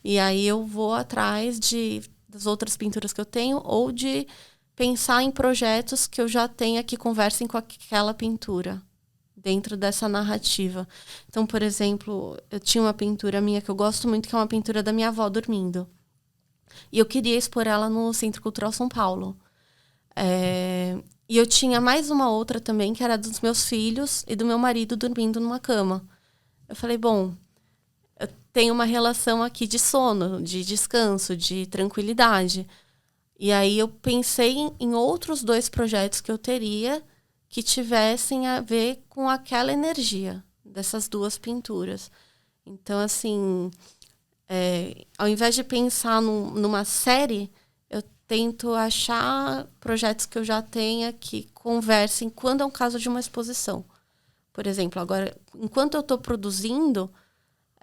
E aí eu vou atrás das outras pinturas que eu tenho ou de pensar em projetos que eu já tenha que conversem com aquela pintura dentro dessa narrativa. Então, por exemplo, eu tinha uma pintura minha que eu gosto muito, que é uma pintura da minha avó dormindo. E eu queria expor ela no Centro Cultural São Paulo. E eu tinha mais uma outra também, que era dos meus filhos e do meu marido dormindo numa cama. Eu falei, bom, eu tenho uma relação aqui de sono, de descanso, de tranquilidade. E aí eu pensei em outros 2 projetos que eu teria que tivessem a ver com aquela energia dessas 2 pinturas. Então, assim, ao invés de pensar numa série, eu tento achar projetos que eu já tenha que conversem quando é um caso de uma exposição. Por exemplo, agora, enquanto eu estou produzindo,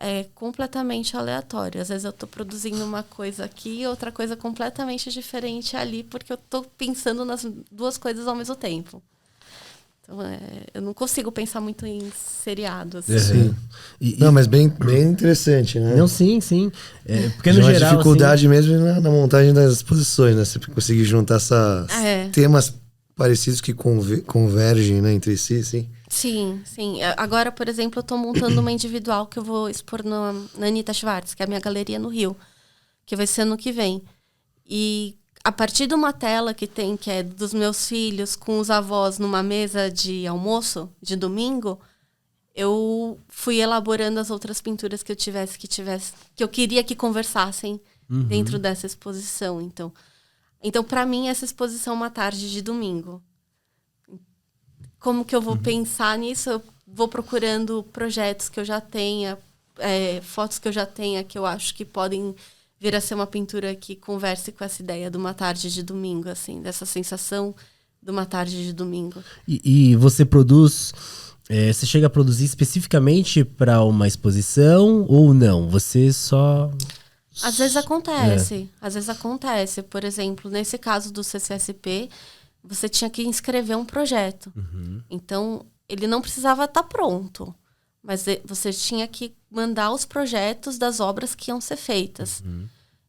é completamente aleatório. Às vezes eu estou produzindo uma coisa aqui e outra coisa completamente diferente ali, porque eu estou pensando nas 2 coisas ao mesmo tempo. Então, eu não consigo pensar muito em seriado. Assim. Sim. Não, mas bem interessante, né? Não, sim. Porque no geral, geral, a dificuldade assim... mesmo na montagem das exposições, né? Você conseguir juntar esses temas parecidos que convergem, né, entre si, sim. Sim. Agora, por exemplo, eu estou montando uma individual que eu vou expor na Anitta Schwartz, que é a minha galeria no Rio, que vai ser ano que vem. E a partir de uma tela que é dos meus filhos com os avós numa mesa de almoço, de domingo, eu fui elaborando as outras pinturas que eu queria que conversassem dentro dessa exposição. Então, para mim, essa exposição é uma tarde de domingo. Como que eu vou pensar nisso? Eu vou procurando projetos que eu já tenha, fotos que eu já tenha, que eu acho que podem vir a ser uma pintura que converse com essa ideia de uma tarde de domingo, assim, dessa sensação de uma tarde de domingo. E você produz... você chega a produzir especificamente para uma exposição ou não? Você só... Às vezes acontece. Por exemplo, nesse caso do CCSP, você tinha que inscrever um projeto. Então, ele não precisava estar pronto. Mas você tinha que mandar os projetos das obras que iam ser feitas.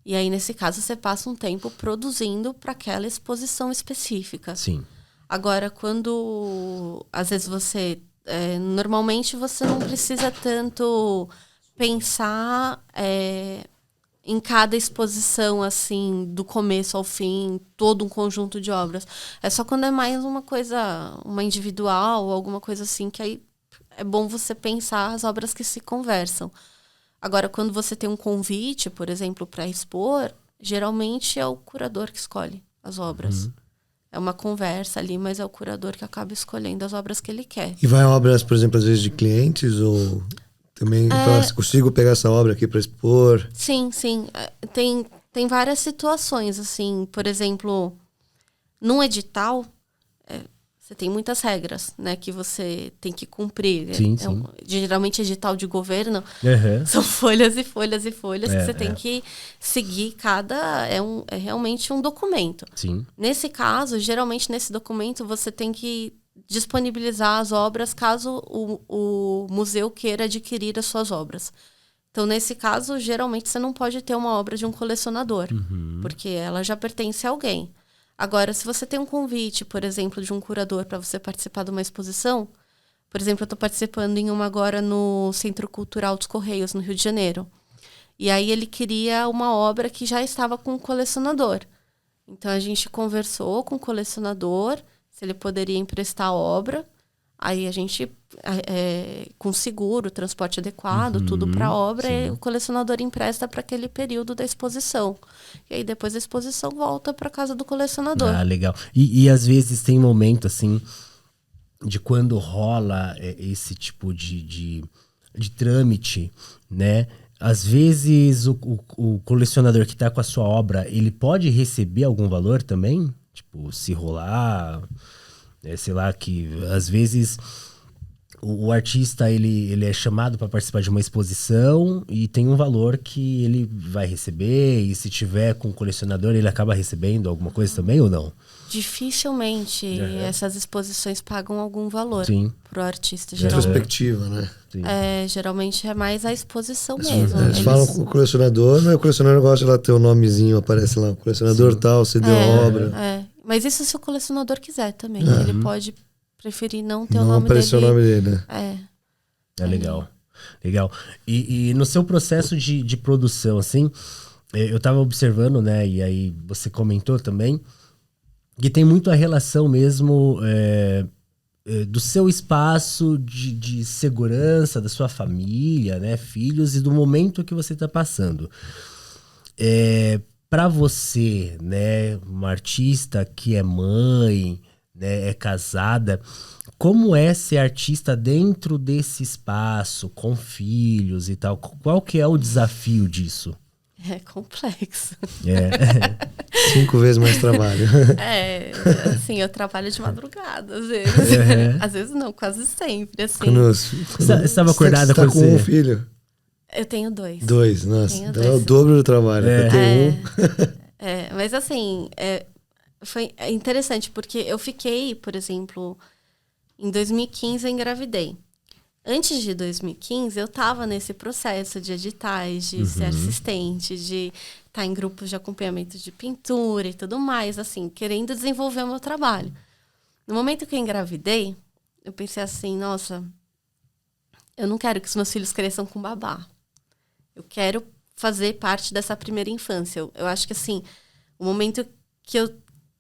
E aí, nesse caso, você passa um tempo produzindo para aquela exposição específica. Sim. Agora, quando... Às vezes você... normalmente você não precisa tanto pensar... em cada exposição, assim, do começo ao fim, todo um conjunto de obras. É só quando é mais uma coisa, uma individual, alguma coisa assim, que aí é bom você pensar as obras que se conversam. Agora, quando você tem um convite, por exemplo, para expor, geralmente é o curador que escolhe as obras. É uma conversa ali, mas é o curador que acaba escolhendo as obras que ele quer. E vai obras, por exemplo, às vezes de clientes ou... Também consigo pegar essa obra aqui para expor? Sim. Tem várias situações, assim. Por exemplo, num edital, você tem muitas regras, né, que você tem que cumprir. Sim. Geralmente edital de governo Uhum. são folhas e folhas e folhas que você tem que seguir é realmente um documento. Sim. Nesse caso, geralmente nesse documento você tem que disponibilizar as obras caso o museu queira adquirir as suas obras. Então, nesse caso, geralmente você não pode ter uma obra de um colecionador, porque ela já pertence a alguém. Agora, se você tem um convite, por exemplo, de um curador para você participar de uma exposição, por exemplo, eu estou participando em uma agora no Centro Cultural dos Correios, no Rio de Janeiro. E aí ele queria uma obra que já estava com um colecionador. Então, a gente conversou com o colecionador, se ele poderia emprestar a obra. Aí a gente, com seguro, transporte adequado, tudo para a obra, e o colecionador empresta para aquele período da exposição. E aí depois da exposição volta para casa do colecionador. Ah, legal. E às vezes tem momento, assim, de quando rola esse tipo de trâmite, né? Às vezes o colecionador que está com a sua obra, ele pode receber algum valor também? Tipo, se rolar... sei lá, que às vezes o artista ele é chamado para participar de uma exposição e tem um valor que ele vai receber, e se tiver com o colecionador ele acaba recebendo alguma coisa também ou não? Dificilmente essas exposições pagam algum valor pro artista. Retrospectiva, né? Sim. Geralmente é mais a exposição mesmo. Eles falam com o colecionador, mas o colecionador gosta de lá ter o nomezinho, aparece lá, o colecionador tal, cedeu a obra. Mas isso se o colecionador quiser também. Ele pode preferir não ter o nome dele. Não aparecer o nome dele, né? É legal. Legal. E no seu processo de produção, assim, eu tava observando, né, e aí você comentou também, que tem muito a relação mesmo do seu espaço de segurança, da sua família, né, filhos, e do momento que você tá passando. Para você, né, uma artista que é mãe, né, é casada, como é ser artista dentro desse espaço, com filhos e tal? Qual que é o desafio disso? É complexo. 5 vezes mais trabalho. Assim, eu trabalho de madrugada, às vezes. Às vezes não, quase sempre, assim. Você estava acordada com um filho? Eu tenho 2. 2, nossa. Então é o dobro do trabalho. Eu tenho mas assim, foi interessante, porque eu fiquei, por exemplo, em 2015 eu engravidei. Antes de 2015, eu estava nesse processo de editais, de ser assistente, de estar em grupos de acompanhamento de pintura e tudo mais, assim, querendo desenvolver o meu trabalho. No momento que eu engravidei, eu pensei assim, nossa, eu não quero que os meus filhos cresçam com babá. Eu quero fazer parte dessa primeira infância. Eu acho que, assim, o momento que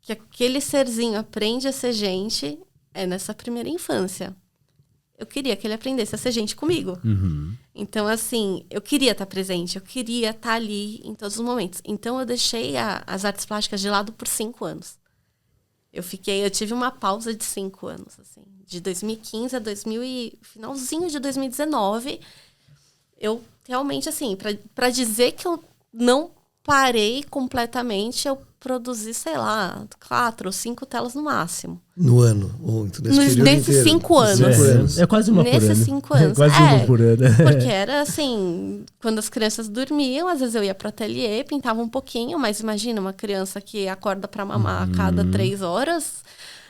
aquele serzinho aprende a ser gente é nessa primeira infância. Eu queria que ele aprendesse a ser gente comigo. Então, assim, eu queria estar presente, eu queria estar ali em todos os momentos. Então, eu deixei as artes plásticas de lado por 5 anos. Eu tive uma pausa de 5 anos, assim. De 2015 a finalzinho de 2019, eu realmente, assim, para dizer que eu não parei completamente, eu produzi, sei lá, 4 ou 5 telas no máximo. No ano? Ou nesses 5 anos. É quase uma por ano. Nesses 5 anos. Quase uma por ano. Porque era assim, quando as crianças dormiam, às vezes eu ia pro ateliê, pintava um pouquinho, mas imagina uma criança que acorda para mamar a cada 3 horas,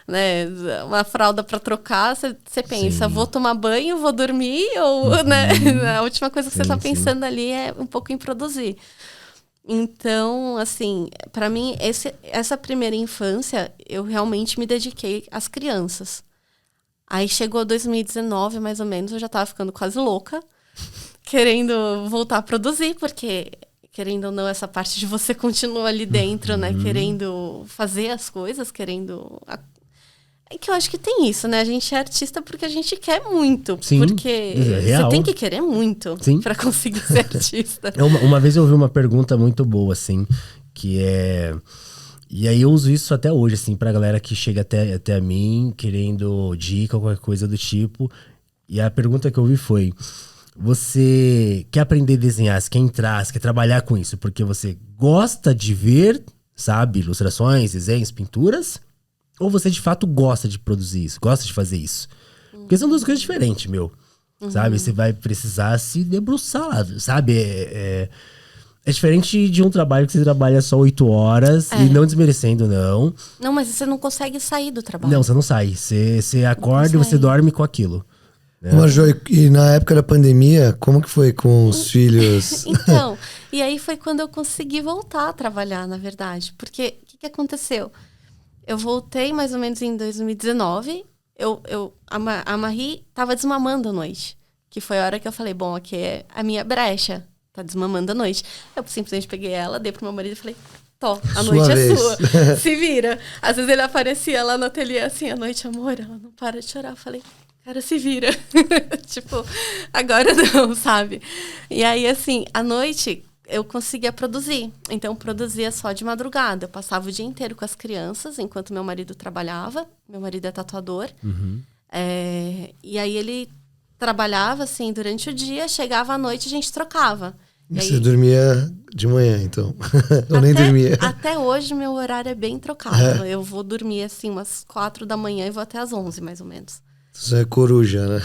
né? Uma fralda para trocar, você pensa, vou tomar banho, vou dormir, ou, né? A última coisa que você tá pensando ali é um pouco em produzir. Então, assim, para mim, essa primeira infância, eu realmente me dediquei às crianças. Aí chegou 2019, mais ou menos, eu já tava ficando quase louca, querendo voltar a produzir, porque, querendo ou não, essa parte de você continua ali dentro, né? Querendo fazer as coisas, querendo... É que eu acho que tem isso, né? A gente é artista porque a gente quer muito. Sim, porque você tem que querer muito para conseguir ser artista. Uma vez eu ouvi uma pergunta muito boa, assim, que é... E aí eu uso isso até hoje, assim, pra galera que chega até mim querendo dica ou qualquer coisa do tipo. E a pergunta que eu ouvi foi: você quer aprender a desenhar, você quer entrar, você quer trabalhar com isso porque você gosta de ver, sabe, ilustrações, desenhos, pinturas? ou você de fato gosta de produzir isso, gosta de fazer isso. Porque são duas coisas diferentes, meu. Sabe? Você vai precisar se debruçar lá, sabe? É diferente de um trabalho que você trabalha só 8 horas e não desmerecendo, não. Não, mas você não consegue sair do trabalho. Não, você não sai. Você acorda e você dorme com aquilo. Né? Marjô, e na época da pandemia, como que foi com os filhos? Então, e aí foi quando eu consegui voltar a trabalhar, na verdade. Porque o que aconteceu? Eu voltei mais ou menos em 2019. A Marie tava desmamando à noite. Que foi a hora que eu falei, bom, aqui é a minha brecha. Tá desmamando à noite. Eu simplesmente peguei ela, dei pro meu marido e falei, a noite é sua. Se vira. Às vezes ele aparecia lá no ateliê assim, à noite, amor, ela não para de chorar. Eu falei, cara, se vira. Tipo, agora não, sabe? E aí, assim, à noite eu conseguia produzir. Então, produzia só de madrugada. Eu passava o dia inteiro com as crianças, enquanto meu marido trabalhava. Meu marido é tatuador. E aí ele trabalhava, assim, durante o dia. Chegava à noite, a gente trocava. E você dormia de manhã, então? Eu nem dormia. Até hoje, meu horário é bem trocado. Eu vou dormir, assim, umas 4 da manhã e vou até às 11, mais ou menos. Você é coruja, né?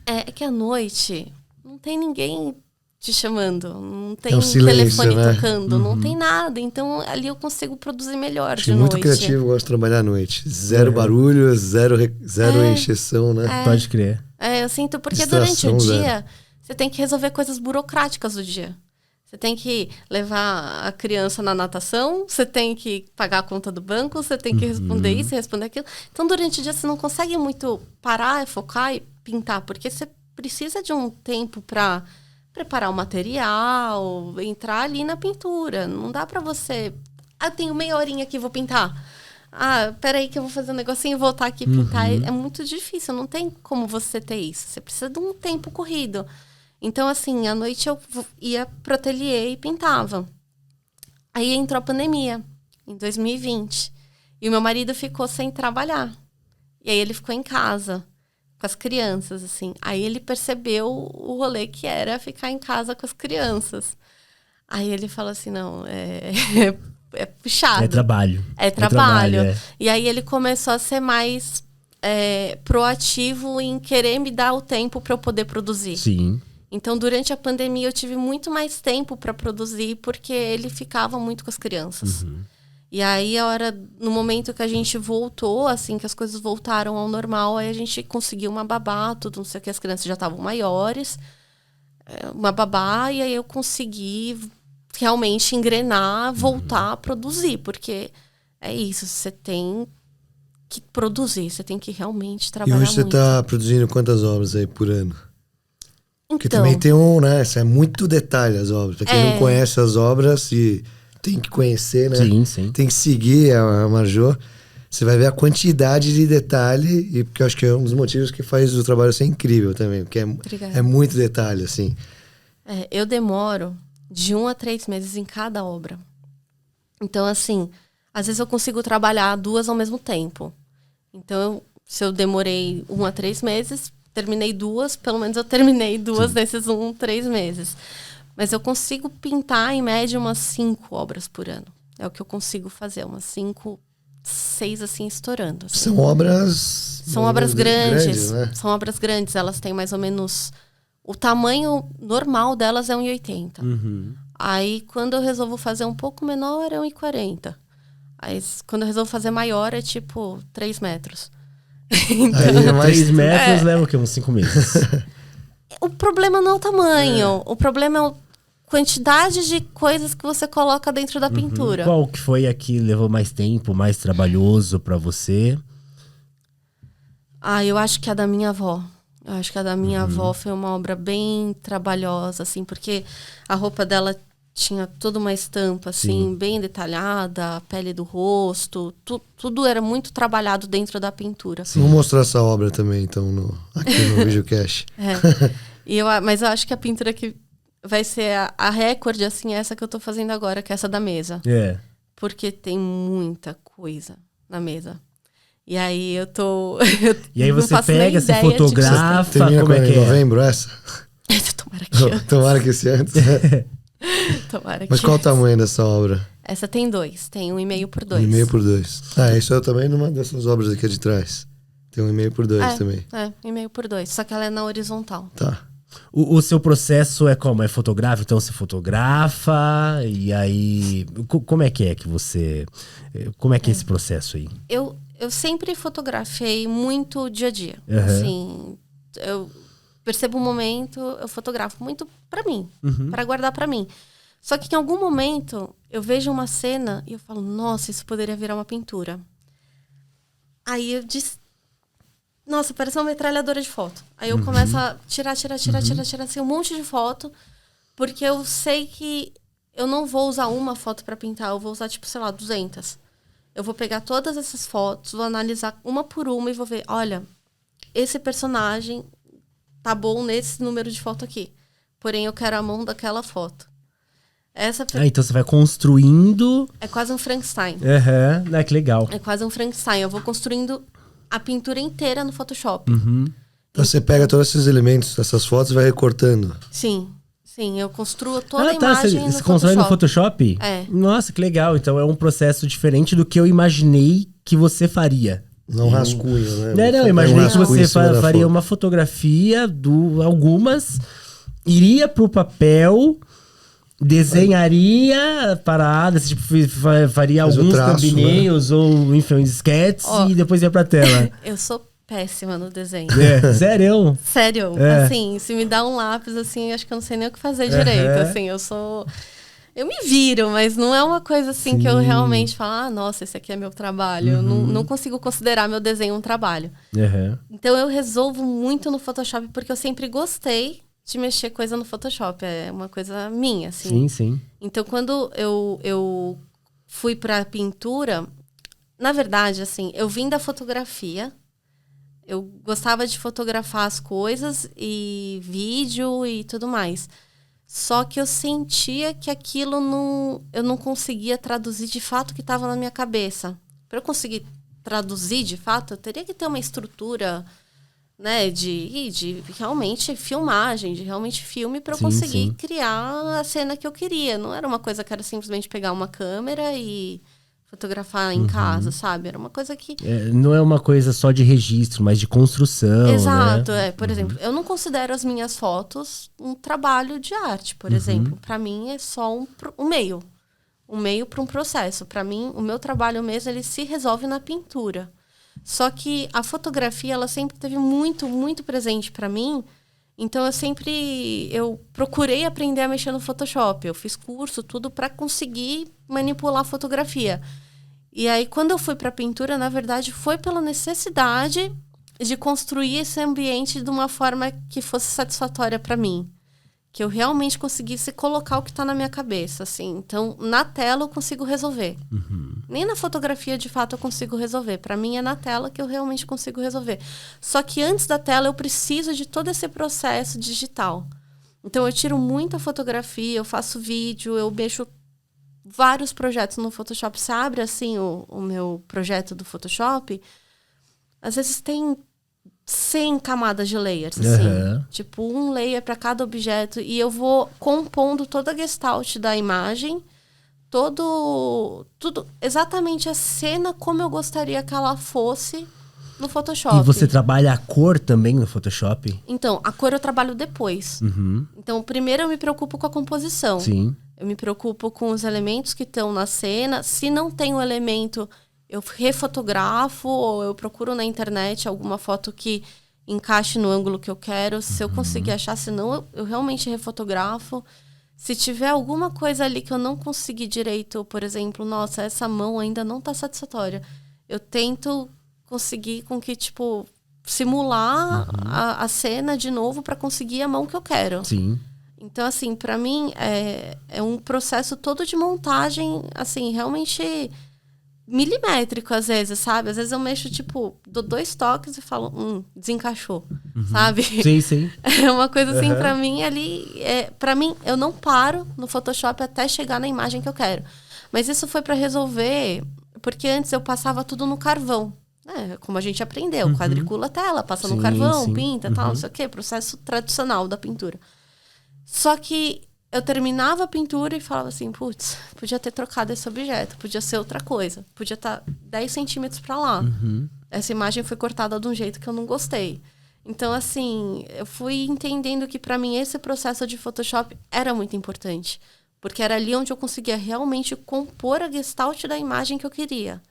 É que à noite não tem ninguém te chamando, não tem silêncio, telefone né? tocando, não tem nada. Então ali eu consigo produzir melhor de muito noite. Criativo, gosto de trabalhar à noite. Zero barulho, zero encheção, né? Pode crer. Eu sinto porque Distração, durante o dia você tem que resolver coisas burocráticas do dia. Você tem que levar a criança na natação, você tem que pagar a conta do banco, você tem que responder isso, responder aquilo. Então, durante o dia, você não consegue muito parar, focar e pintar, porque você precisa de um tempo para preparar o material, entrar ali na pintura. Não dá para você... eu tenho meia horinha aqui, vou pintar. Peraí que eu vou fazer um negocinho e voltar aqui e pintar. É muito difícil, não tem como você ter isso. Você precisa de um tempo corrido. Então, assim, à noite eu ia pro ateliê e pintava. Aí entrou a pandemia, em 2020. E o meu marido ficou sem trabalhar. E aí ele ficou em casa, com as crianças, assim. Aí ele percebeu o rolê que era ficar em casa com as crianças. Aí ele falou assim, não, é puxado. É trabalho. É trabalho. E aí ele começou a ser mais proativo em querer me dar o tempo para eu poder produzir. Sim. Então, durante a pandemia, eu tive muito mais tempo para produzir, porque ele ficava muito com as crianças. E aí, no momento que a gente voltou, assim, que as coisas voltaram ao normal, aí a gente conseguiu uma babá, tudo, não sei o que, as crianças já estavam maiores, uma babá, e aí eu consegui realmente engrenar, voltar a produzir, porque é isso, você tem que produzir, você tem que realmente trabalhar muito. E hoje você está produzindo quantas obras aí por ano? Porque Então, também tem né? Isso é muito detalhe as obras. Pra quem não conhece as obras e tem que conhecer, né? Sim. Tem que seguir a Marjô. Você vai ver a quantidade de detalhe, e porque eu acho que é um dos motivos que faz o trabalho ser incrível também, porque é muito detalhe, assim. Eu demoro de 1 a 3 meses em cada obra. Então, assim, às vezes eu consigo trabalhar 2 ao mesmo tempo. Então, se eu demorei 1 a 3 meses, terminei 2, pelo menos eu terminei 2 nesses 3 meses. Mas eu consigo pintar, em média, umas 5 obras por ano. É o que eu consigo fazer, umas 5, 6, assim, estourando. Assim. São obras... São obras grandes, né? São obras grandes, elas têm mais ou menos... O tamanho normal delas é 1,80. Aí, quando eu resolvo fazer um pouco menor, é 1,40. Aí, quando eu resolvo fazer maior, é tipo 3 metros. Então, aí, 3 metros leva o quê? Uns 5 meses. O problema não é o tamanho. O problema é a quantidade de coisas que você coloca dentro da pintura. Qual que foi a que levou mais tempo, mais trabalhoso pra você? Eu acho que a da minha avó. Eu acho que a da minha avó foi uma obra bem trabalhosa, assim, porque a roupa dela tinha toda uma estampa, assim, bem detalhada, a pele do rosto, tudo era muito trabalhado dentro da pintura. Vou mostrar essa obra também, então, aqui no videocast. Mas eu acho que a pintura que vai ser a recorde, assim, é essa que eu tô fazendo agora, que é essa da mesa. Porque tem muita coisa na mesa. E aí eu tô... E aí você pega, você fotografa, termina como é que é? Em novembro essa? Tomara que antes. Tomara que esse antes. Tomara que Mas qual o tamanho dessa obra? Essa tem 2, tem 1,5 por 2. 1,5 por 2. Isso é também numa dessas obras aqui de trás. Tem 1,5 por 2 também. 1,5 por 2, só que ela é na horizontal. Tá. O seu processo é como? É fotográfico? Então você fotografa e aí... Como é que você... Como é que é esse processo aí? Eu sempre fotografei muito dia a dia. Uhum. Assim, eu percebo um momento, eu fotografo muito pra mim, pra guardar pra mim. Só que em algum momento eu vejo uma cena e eu falo, nossa, isso poderia virar uma pintura. Aí eu disse, nossa, parece uma metralhadora de foto. Aí eu começo a tirar assim, um monte de foto, porque eu sei que eu não vou usar uma foto pra pintar, eu vou usar, tipo, sei lá, 200. Eu vou pegar todas essas fotos, vou analisar uma por uma e vou ver, olha, esse personagem tá bom nesse número de foto aqui. Porém, eu quero a mão daquela foto. Então você vai construindo... É quase um Frankenstein. Que legal. É quase um Frankenstein. Eu vou construindo a pintura inteira no Photoshop. Então você pega todos esses elementos, essas fotos e vai recortando. Sim, eu construo toda a imagem Você constrói no Photoshop? É. Nossa, que legal. Então é um processo diferente do que eu imaginei que você faria. Não rascunho, né? Não, imaginei que você faria uma fotografia, algumas, iria pro papel, desenharia a parada, tipo, faria alguns thumbnails, né? Ou enfim, sketches e depois ia pra tela. Eu sou péssima no desenho. Sério? Sério. Assim, se me dá um lápis, assim, acho que eu não sei nem o que fazer direito. Assim, eu me viro, mas não é uma coisa assim que eu realmente falo, nossa, esse aqui é meu trabalho. Eu não consigo considerar meu desenho um trabalho. Então eu resolvo muito no Photoshop porque eu sempre gostei de mexer coisa no Photoshop. É uma coisa minha, assim. Sim. Então quando eu fui pra pintura, na verdade, assim, eu vim da fotografia. Eu gostava de fotografar as coisas e vídeo e tudo mais. Só que eu sentia que aquilo eu não conseguia traduzir de fato o que estava na minha cabeça. Para eu conseguir traduzir de fato, eu teria que ter uma estrutura, né, de realmente filmagem, de realmente filme, para eu conseguir criar a cena que eu queria. Não era uma coisa que era simplesmente pegar uma câmera e fotografar em casa, sabe? Era uma coisa que... não é uma coisa só de registro, mas de construção, Exato, né? Por exemplo, eu não considero as minhas fotos um trabalho de arte, por exemplo. Para mim é só um meio. Um meio para um processo. Para mim, o meu trabalho mesmo, ele se resolve na pintura. Só que a fotografia, ela sempre teve muito, muito presente para mim. Então, eu procurei aprender a mexer no Photoshop. Eu fiz curso, tudo para conseguir manipular a fotografia. E aí, quando eu fui para a pintura, na verdade, foi pela necessidade de construir esse ambiente de uma forma que fosse satisfatória para mim. Que eu realmente conseguisse colocar o que está na minha cabeça, assim. Então, na tela eu consigo resolver. Nem na fotografia, de fato, eu consigo resolver. Para mim, é na tela que eu realmente consigo resolver. Só que antes da tela, eu preciso de todo esse processo digital. Então, eu tiro muita fotografia, eu faço vídeo, eu mexo vários projetos no Photoshop. Você abre, assim, o meu projeto do Photoshop, às vezes tem 100 camadas de layers, assim. Tipo, um layer para cada objeto. E eu vou compondo toda a gestalt da imagem, tudo, exatamente a cena como eu gostaria que ela fosse no Photoshop. E você trabalha a cor também no Photoshop? Então, a cor eu trabalho depois. Então, primeiro eu me preocupo com a composição. Sim. Eu me preocupo com os elementos que estão na cena. Se não tem o elemento, eu refotografo ou eu procuro na internet alguma foto que encaixe no ângulo que eu quero. Se eu conseguir achar, senão eu realmente refotografo. Se tiver alguma coisa ali que eu não consegui direito, por exemplo, nossa, essa mão ainda não tá satisfatória. Eu tento conseguir com que, tipo, simular a cena de novo para conseguir a mão que eu quero. Sim. Então, assim, para mim é um processo todo de montagem, assim, realmente milimétrico às vezes, sabe? Às vezes eu mexo, tipo, dou 2 toques e falo, desencaixou, sabe? Sim. É uma coisa assim, pra mim, ali... Pra mim, eu não paro no Photoshop até chegar na imagem que eu quero. Mas isso foi pra resolver, porque antes eu passava tudo no carvão. Como a gente aprendeu, quadricula a tela, passa no carvão, pinta, tal, não sei o quê. Processo tradicional da pintura. Só que eu terminava a pintura e falava assim, putz, podia ter trocado esse objeto, podia ser outra coisa, podia estar 10 centímetros para lá. Essa imagem foi cortada de um jeito que eu não gostei. Então, assim, eu fui entendendo que para mim esse processo de Photoshop era muito importante. Porque era ali onde eu conseguia realmente compor a gestalt da imagem que eu queria.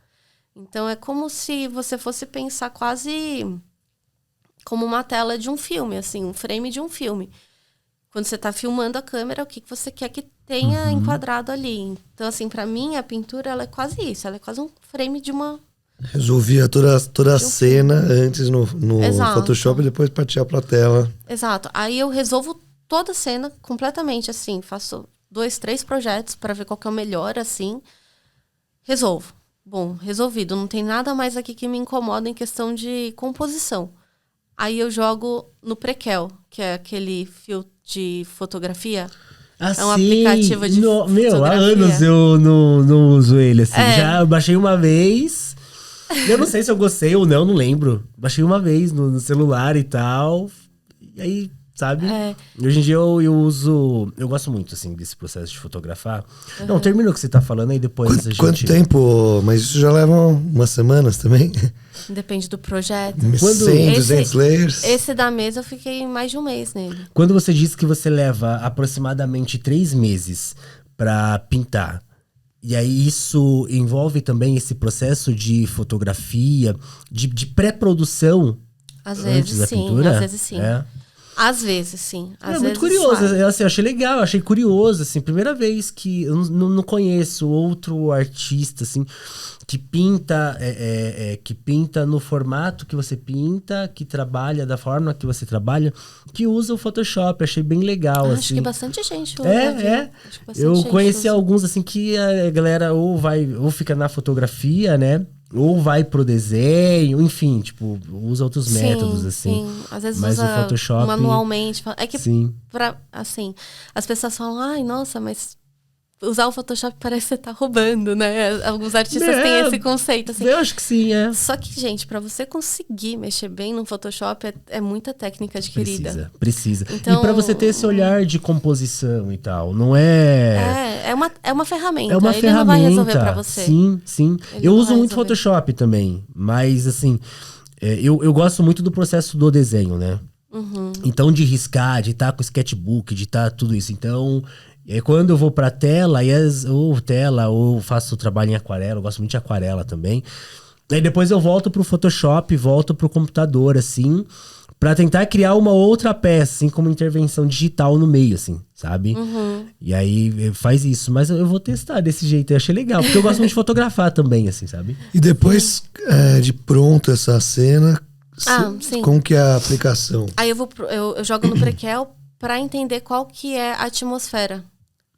Então, é como se você fosse pensar quase como uma tela de um filme, assim, um frame de um filme. Quando você está filmando a câmera, o que você quer que tenha enquadrado ali. Então, assim, para mim, a pintura ela é quase isso. Ela é quase um frame de uma... Resolvia toda a cena antes no Photoshop e depois partia pra tela. Exato. Aí eu resolvo toda a cena completamente, assim. Faço 2, 3 projetos para ver qual que é o melhor, assim. Resolvo. Bom, resolvido. Não tem nada mais aqui que me incomoda em questão de composição. Aí eu jogo no Prequel, que é aquele filtro de fotografia. É um aplicativo de fotografia. Meu, há anos eu não uso ele, assim. Já baixei uma vez. Eu não sei se eu gostei ou não lembro. Baixei uma vez no celular e tal. E aí, sabe? Hoje em dia eu uso... Eu gosto muito, assim, desse processo de fotografar. Não, termina o que você tá falando aí depois a gente... Quanto tempo? Mas isso já leva umas semanas também? Depende do projeto. 100, 200 layers? Esse da mesa eu fiquei mais de um mês nele. Quando você diz que você leva aproximadamente 3 meses pra pintar, e aí isso envolve também esse processo de fotografia, de pré-produção antes da pintura? Às vezes sim. Às vezes, sim. Às muito curioso. Assim, eu achei legal, eu achei curioso. Assim, primeira vez que eu não conheço outro artista assim, que pinta no formato que você pinta, que trabalha da forma que você trabalha, que usa o Photoshop. Achei bem legal. Acho assim. que bastante gente usa. Eu conheci alguns assim que a galera ou fica na fotografia, né? Ou vai pro desenho, enfim, tipo, usa outros métodos, assim. Sim, às vezes mas usa o Photoshop, manualmente. É que, assim, as pessoas falam, ai, nossa, mas usar o Photoshop parece que você tá roubando, né? Alguns artistas têm esse conceito, assim. Eu acho que sim, Só que, gente, pra você conseguir mexer bem no Photoshop, é muita técnica adquirida. Precisa. Então, e pra você ter esse olhar de composição e tal, não é... É uma ferramenta. É uma ferramenta. Não vai resolver pra você. Sim. Eu uso muito Photoshop também, mas, assim, eu gosto muito do processo do desenho, né? Então, de riscar, de estar com sketchbook, de estar tudo isso. Então... quando eu vou pra tela, ou faço trabalho em aquarela, eu gosto muito de aquarela também. Aí depois eu volto pro Photoshop, volto pro computador, assim, pra tentar criar uma outra peça, assim, como intervenção digital no meio, assim, sabe? E aí faz isso. Mas eu vou testar desse jeito, eu achei legal, porque eu gosto muito de fotografar também, assim, sabe? E depois de pronto essa cena, sim. como que é a aplicação? Aí eu jogo no Prequel pra entender qual que é a atmosfera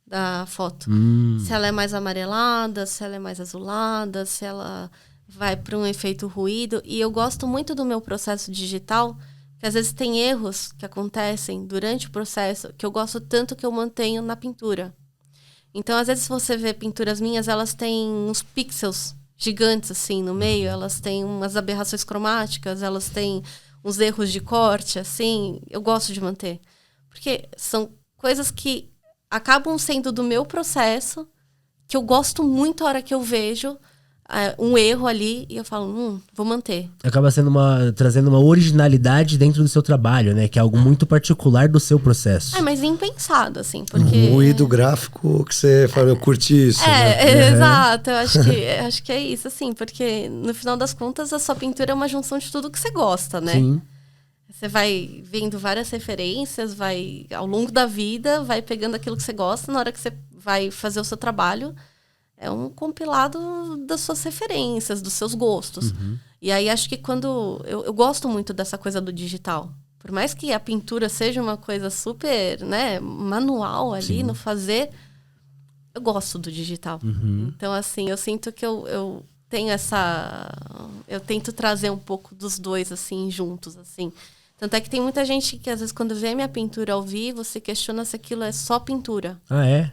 da foto. Se ela é mais amarelada, se ela é mais azulada, se ela vai para um efeito ruído. E eu gosto muito do meu processo digital, que às vezes tem erros que acontecem durante o processo, que eu gosto tanto que eu mantenho na pintura. Então, às vezes, você vê pinturas minhas, elas têm uns pixels gigantes, assim, no meio. Elas têm umas aberrações cromáticas, elas têm uns erros de corte, assim. Eu gosto de manter. Porque são coisas que acabam sendo do meu processo, que eu gosto muito a hora que eu vejo um erro ali e eu falo, vou manter. Acaba trazendo uma originalidade dentro do seu trabalho, né? Que é algo muito particular do seu processo. Mas impensado, assim, porque... Um ruído gráfico que você fala, eu curti isso. Exato. Eu acho que é isso, assim, porque no final das contas a sua pintura é uma junção de tudo que você gosta, né? Sim. Você vai vendo várias referências, vai, ao longo da vida, vai pegando aquilo que você gosta, na hora que você vai fazer o seu trabalho, é um compilado das suas referências, dos seus gostos. E aí acho que quando... Eu gosto muito dessa coisa do digital. Por mais que a pintura seja uma coisa super, né, manual ali, no fazer, eu gosto do digital. Então, assim, eu sinto que eu tenho essa... Eu tento trazer um pouco dos dois, assim, juntos, assim. Tanto é que tem muita gente que, às vezes, quando vê minha pintura ao vivo, se questiona se aquilo é só pintura. Ah, é?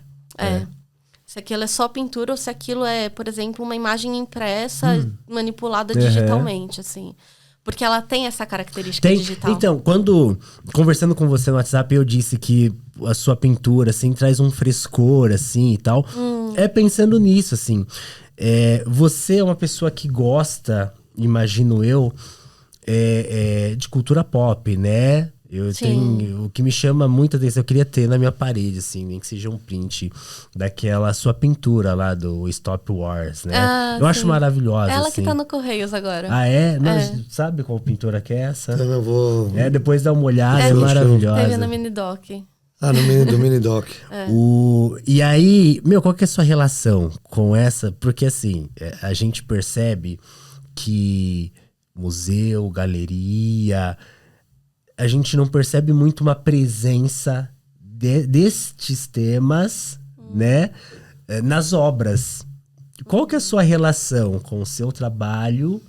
Se aquilo é só pintura ou se aquilo é, por exemplo, uma imagem impressa, manipulada digitalmente, assim. Porque ela tem essa característica digital. Então, conversando com você no WhatsApp, eu disse que a sua pintura, assim, traz um frescor, assim, e tal. É pensando nisso, assim. Você é uma pessoa que gosta, imagino eu, de cultura pop, né? O que me chama muita atenção, eu queria ter na minha parede, assim, nem que seja um print daquela sua pintura lá do Stop Wars, né? Eu acho maravilhosa, Ela assim. que tá no Correios agora. Ah, é? Sabe qual pintura que é essa? Então eu vou... Depois dá uma olhada, é maravilhosa. Teve no Minidoc. Do Minidoc. E aí, qual que é a sua relação com essa? Porque assim, a gente percebe que museu, galeria, a gente não percebe muito uma presença destes temas, né, nas obras. Qual que é a sua relação com o seu trabalho,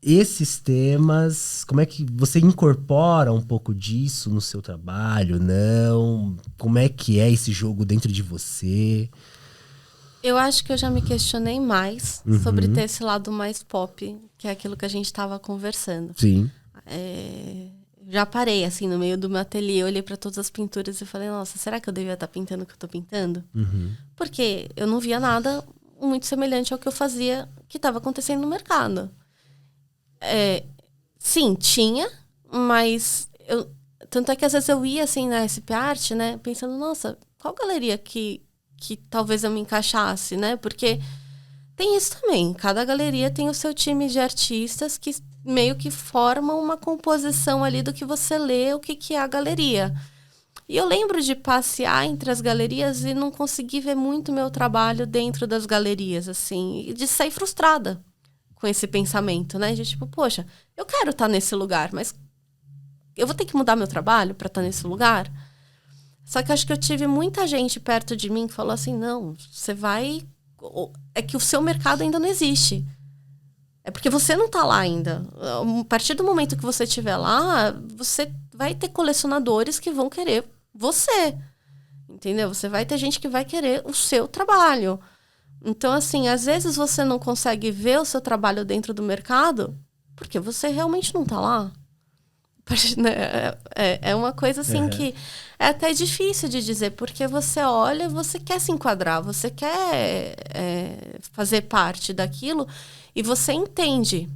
esses temas? Como é que você incorpora um pouco disso no seu trabalho? Não? Como é que é esse jogo dentro de você? Eu acho que eu já me questionei mais sobre ter esse lado mais pop, que é aquilo que a gente estava conversando. Sim. Já parei, assim, no meio do meu ateliê, olhei para todas as pinturas e falei, nossa, será que eu devia estar pintando o que eu tô pintando? Porque eu não via nada muito semelhante ao que eu fazia, que estava acontecendo no mercado. Sim, tinha, mas tanto é que às vezes eu ia, assim, na SP Art, né, pensando, nossa, qual galeria que talvez eu me encaixasse, né? Porque tem isso também. Cada galeria tem o seu time de artistas que meio que formam uma composição ali do que você lê, o que é a galeria. E eu lembro de passear entre as galerias e não conseguir ver muito meu trabalho dentro das galerias, assim, e de sair frustrada com esse pensamento, né? De tipo, poxa, eu quero estar nesse lugar, mas eu vou ter que mudar meu trabalho para estar nesse lugar? Só que acho que eu tive muita gente perto de mim que falou assim, não, você vai... É que o seu mercado ainda não existe. É porque você não tá lá ainda. A partir do momento que você estiver lá, você vai ter colecionadores que vão querer você. Entendeu? Você vai ter gente que vai querer o seu trabalho. Então, assim, às vezes você não consegue ver o seu trabalho dentro do mercado porque você realmente não tá lá. É uma coisa assim que é até difícil de dizer, porque você olha, você quer se enquadrar, você quer fazer parte daquilo e você entende.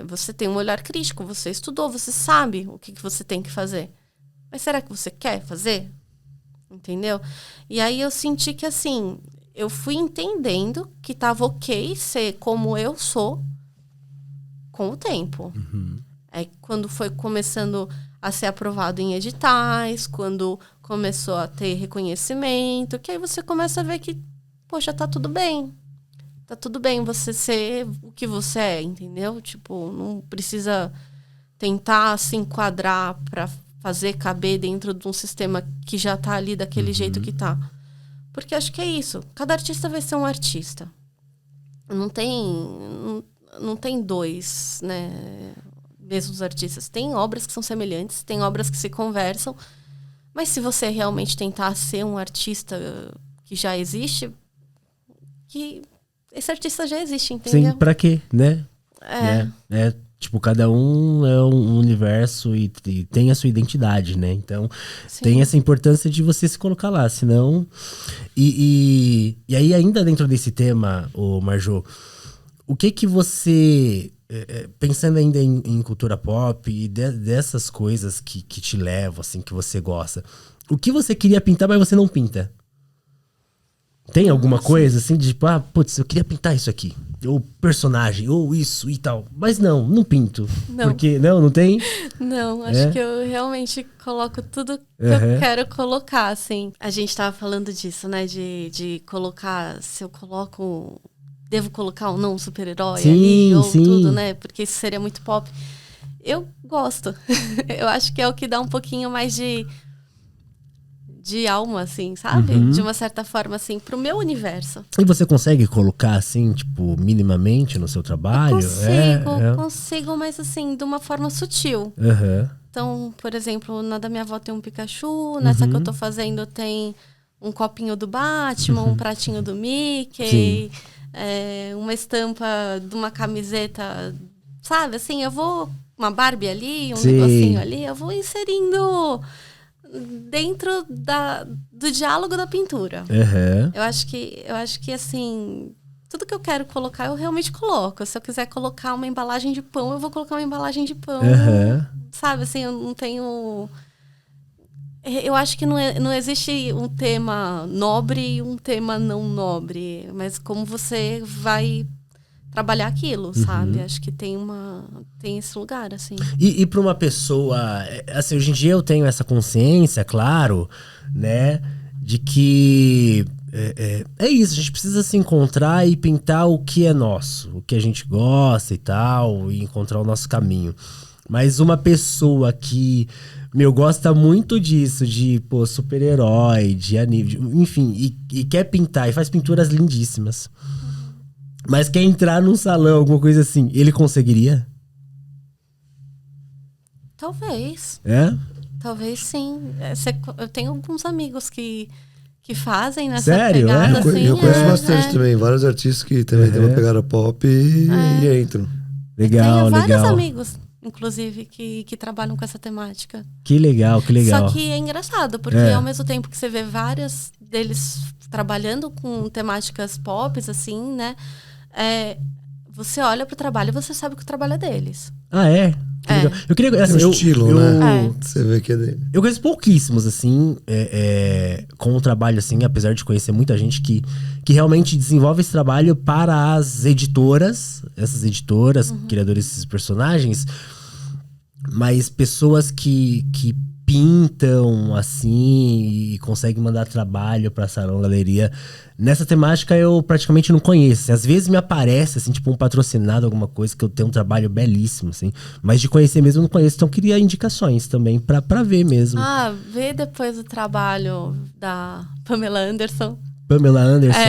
Você tem um olhar crítico, você estudou, você sabe o que você tem que fazer. Mas será que você quer fazer? Entendeu? E aí eu senti que assim, eu fui entendendo que tava ok ser como eu sou com o tempo. Quando foi começando a ser aprovado em editais, quando começou a ter reconhecimento, que aí você começa a ver que, poxa, tá tudo bem. Tá tudo bem você ser o que você é, entendeu? Tipo, não precisa tentar se enquadrar para fazer caber dentro de um sistema que já tá ali daquele jeito que tá. Porque acho que é isso. Cada artista vai ser um artista. Não tem dois, né? Mesmos artistas. Tem obras que são semelhantes, tem obras que se conversam, mas se você realmente tentar ser um artista que já existe, que esse artista já existe, entendeu? Sim, pra quê, né? Tipo, cada um é um universo e tem a sua identidade, né? Então, tem essa importância de você se colocar lá, senão... E aí, ainda dentro desse tema, Marjô, o que você... Pensando ainda em cultura pop e dessas coisas que te levam, assim, que você gosta, o que você queria pintar, mas você não pinta? Tem alguma coisa assim, de tipo, putz, eu queria pintar isso aqui, ou personagem, ou isso e tal, mas não pinto. Não. Porque, não tem? Não, acho que eu realmente coloco tudo que eu quero colocar, assim. A gente tava falando disso, né, de colocar, se eu coloco... Devo colocar ou não um super-herói ali, ou tudo, né? Porque isso seria muito pop. Eu gosto. Eu acho que é o que dá um pouquinho mais de alma, assim, sabe? De uma certa forma, assim, pro meu universo. E você consegue colocar, assim, tipo, minimamente no seu trabalho? Consigo, mas assim, de uma forma sutil. Então, por exemplo, na da minha avó tem um Pikachu, nessa que eu tô fazendo tem um copinho do Batman, um pratinho do Mickey... uma estampa de uma camiseta, sabe, assim, eu vou... Uma Barbie ali, Sim. negocinho ali, eu vou inserindo dentro do diálogo da pintura. Uhum. Eu acho que, assim, tudo que eu quero colocar, eu realmente coloco. Se eu quiser colocar uma embalagem de pão, eu vou colocar uma embalagem de pão. Uhum. Sabe, assim, eu não tenho... Eu acho que não existe um tema nobre e um tema não nobre. Mas como você vai trabalhar aquilo, sabe? Acho que tem esse lugar, assim. E para uma pessoa... Assim, hoje em dia eu tenho essa consciência, claro, né? De que... É isso, a gente precisa se encontrar e pintar o que é nosso. O que a gente gosta e tal. E encontrar o nosso caminho. Mas uma pessoa que... gosta muito disso, de, super-herói, de anime, enfim, e quer pintar, e faz pinturas lindíssimas. Mas quer entrar num salão, alguma coisa assim, ele conseguiria? Talvez. É? Talvez sim. Eu tenho alguns amigos que fazem nessa Sério? pegada, assim. Eu conheço bastante também, vários artistas que também têm uma pegada pop e entram. Legal, eu tenho vários legal. amigos, inclusive, que trabalham com essa temática. Que legal, que legal. Só que é engraçado, porque ao mesmo tempo que você vê vários deles trabalhando com temáticas pop, assim, né? Você olha pro trabalho e você sabe que o trabalho é deles. Ah, é? Que legal. Eu queria... Assim, Tem um estilo, né? É. Você vê que é dele. Eu conheço pouquíssimos, assim, com o trabalho, assim, apesar de conhecer muita gente que realmente desenvolve esse trabalho para as editoras, essas editoras, criadores desses personagens, mas pessoas que pintam, assim, e conseguem mandar trabalho para salão, galeria. Nessa temática eu praticamente não conheço. Assim, às vezes me aparece, assim, tipo um patrocinado, alguma coisa, que eu tenho um trabalho belíssimo, assim. Mas de conhecer mesmo eu não conheço. Então eu queria indicações também pra ver mesmo. Vê depois o trabalho da Pamela Anderson. Pamela Anderson.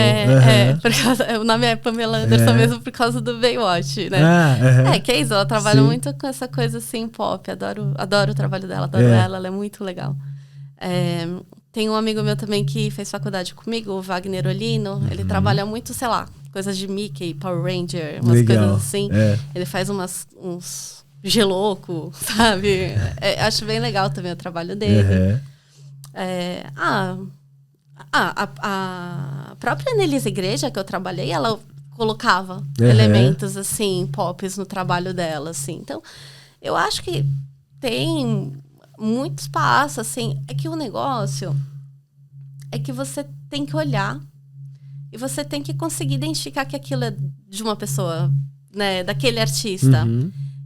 O nome é Pamela Anderson mesmo por causa do Baywatch, né? Que é isso, ela trabalha muito com essa coisa assim, pop. Adoro o trabalho dela, adoro ela é muito legal. Tem um amigo meu também que fez faculdade comigo, o Wagner Olino. Ele trabalha muito, sei lá, coisas de Mickey, Power Ranger, umas coisas assim. Ele faz uns gelouco, sabe? Acho bem legal também o trabalho dele. A própria Nelisa Igreja, que eu trabalhei, ela colocava elementos, assim, pops no trabalho dela, assim. Então, eu acho que tem muito espaço, assim. É que o negócio é que você tem que olhar e você tem que conseguir identificar que aquilo é de uma pessoa, né, daquele artista.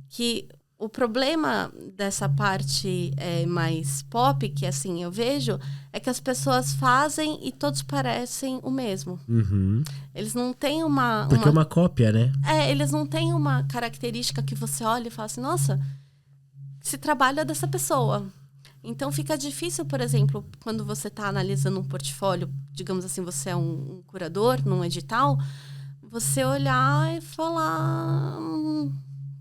Que o problema dessa parte mais pop, que assim eu vejo, é que as pessoas fazem e todos parecem o mesmo. Eles não têm Porque é uma cópia, né? Eles não têm uma característica que você olha e fala assim, nossa, esse trabalho é dessa pessoa. Então fica difícil, por exemplo, quando você está analisando um portfólio, digamos assim, você é um curador num edital, você olhar e falar...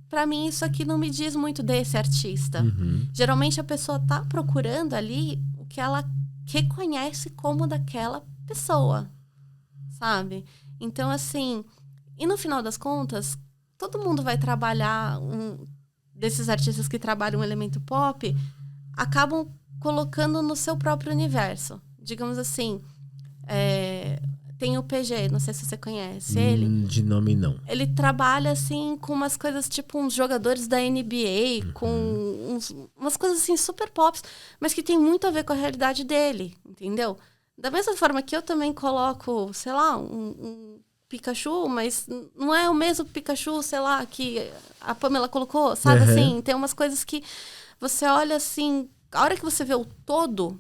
Para mim, isso aqui não me diz muito desse artista. Geralmente, a pessoa tá procurando ali o que ela reconhece como daquela pessoa, sabe? Então, assim... E no final das contas, todo mundo vai trabalhar... desses artistas que trabalham um elemento pop, acabam colocando no seu próprio universo. Digamos assim... Tem o PG, não sei se você conhece ele. De nome, não. Ele trabalha, assim, com umas coisas tipo uns jogadores da NBA, com umas coisas, assim, super pop, mas que tem muito a ver com a realidade dele, entendeu? Da mesma forma que eu também coloco, sei lá, um Pikachu, mas não é o mesmo Pikachu, sei lá, que a Pamela colocou, sabe? Assim, tem umas coisas que você olha, assim, a hora que você vê o todo,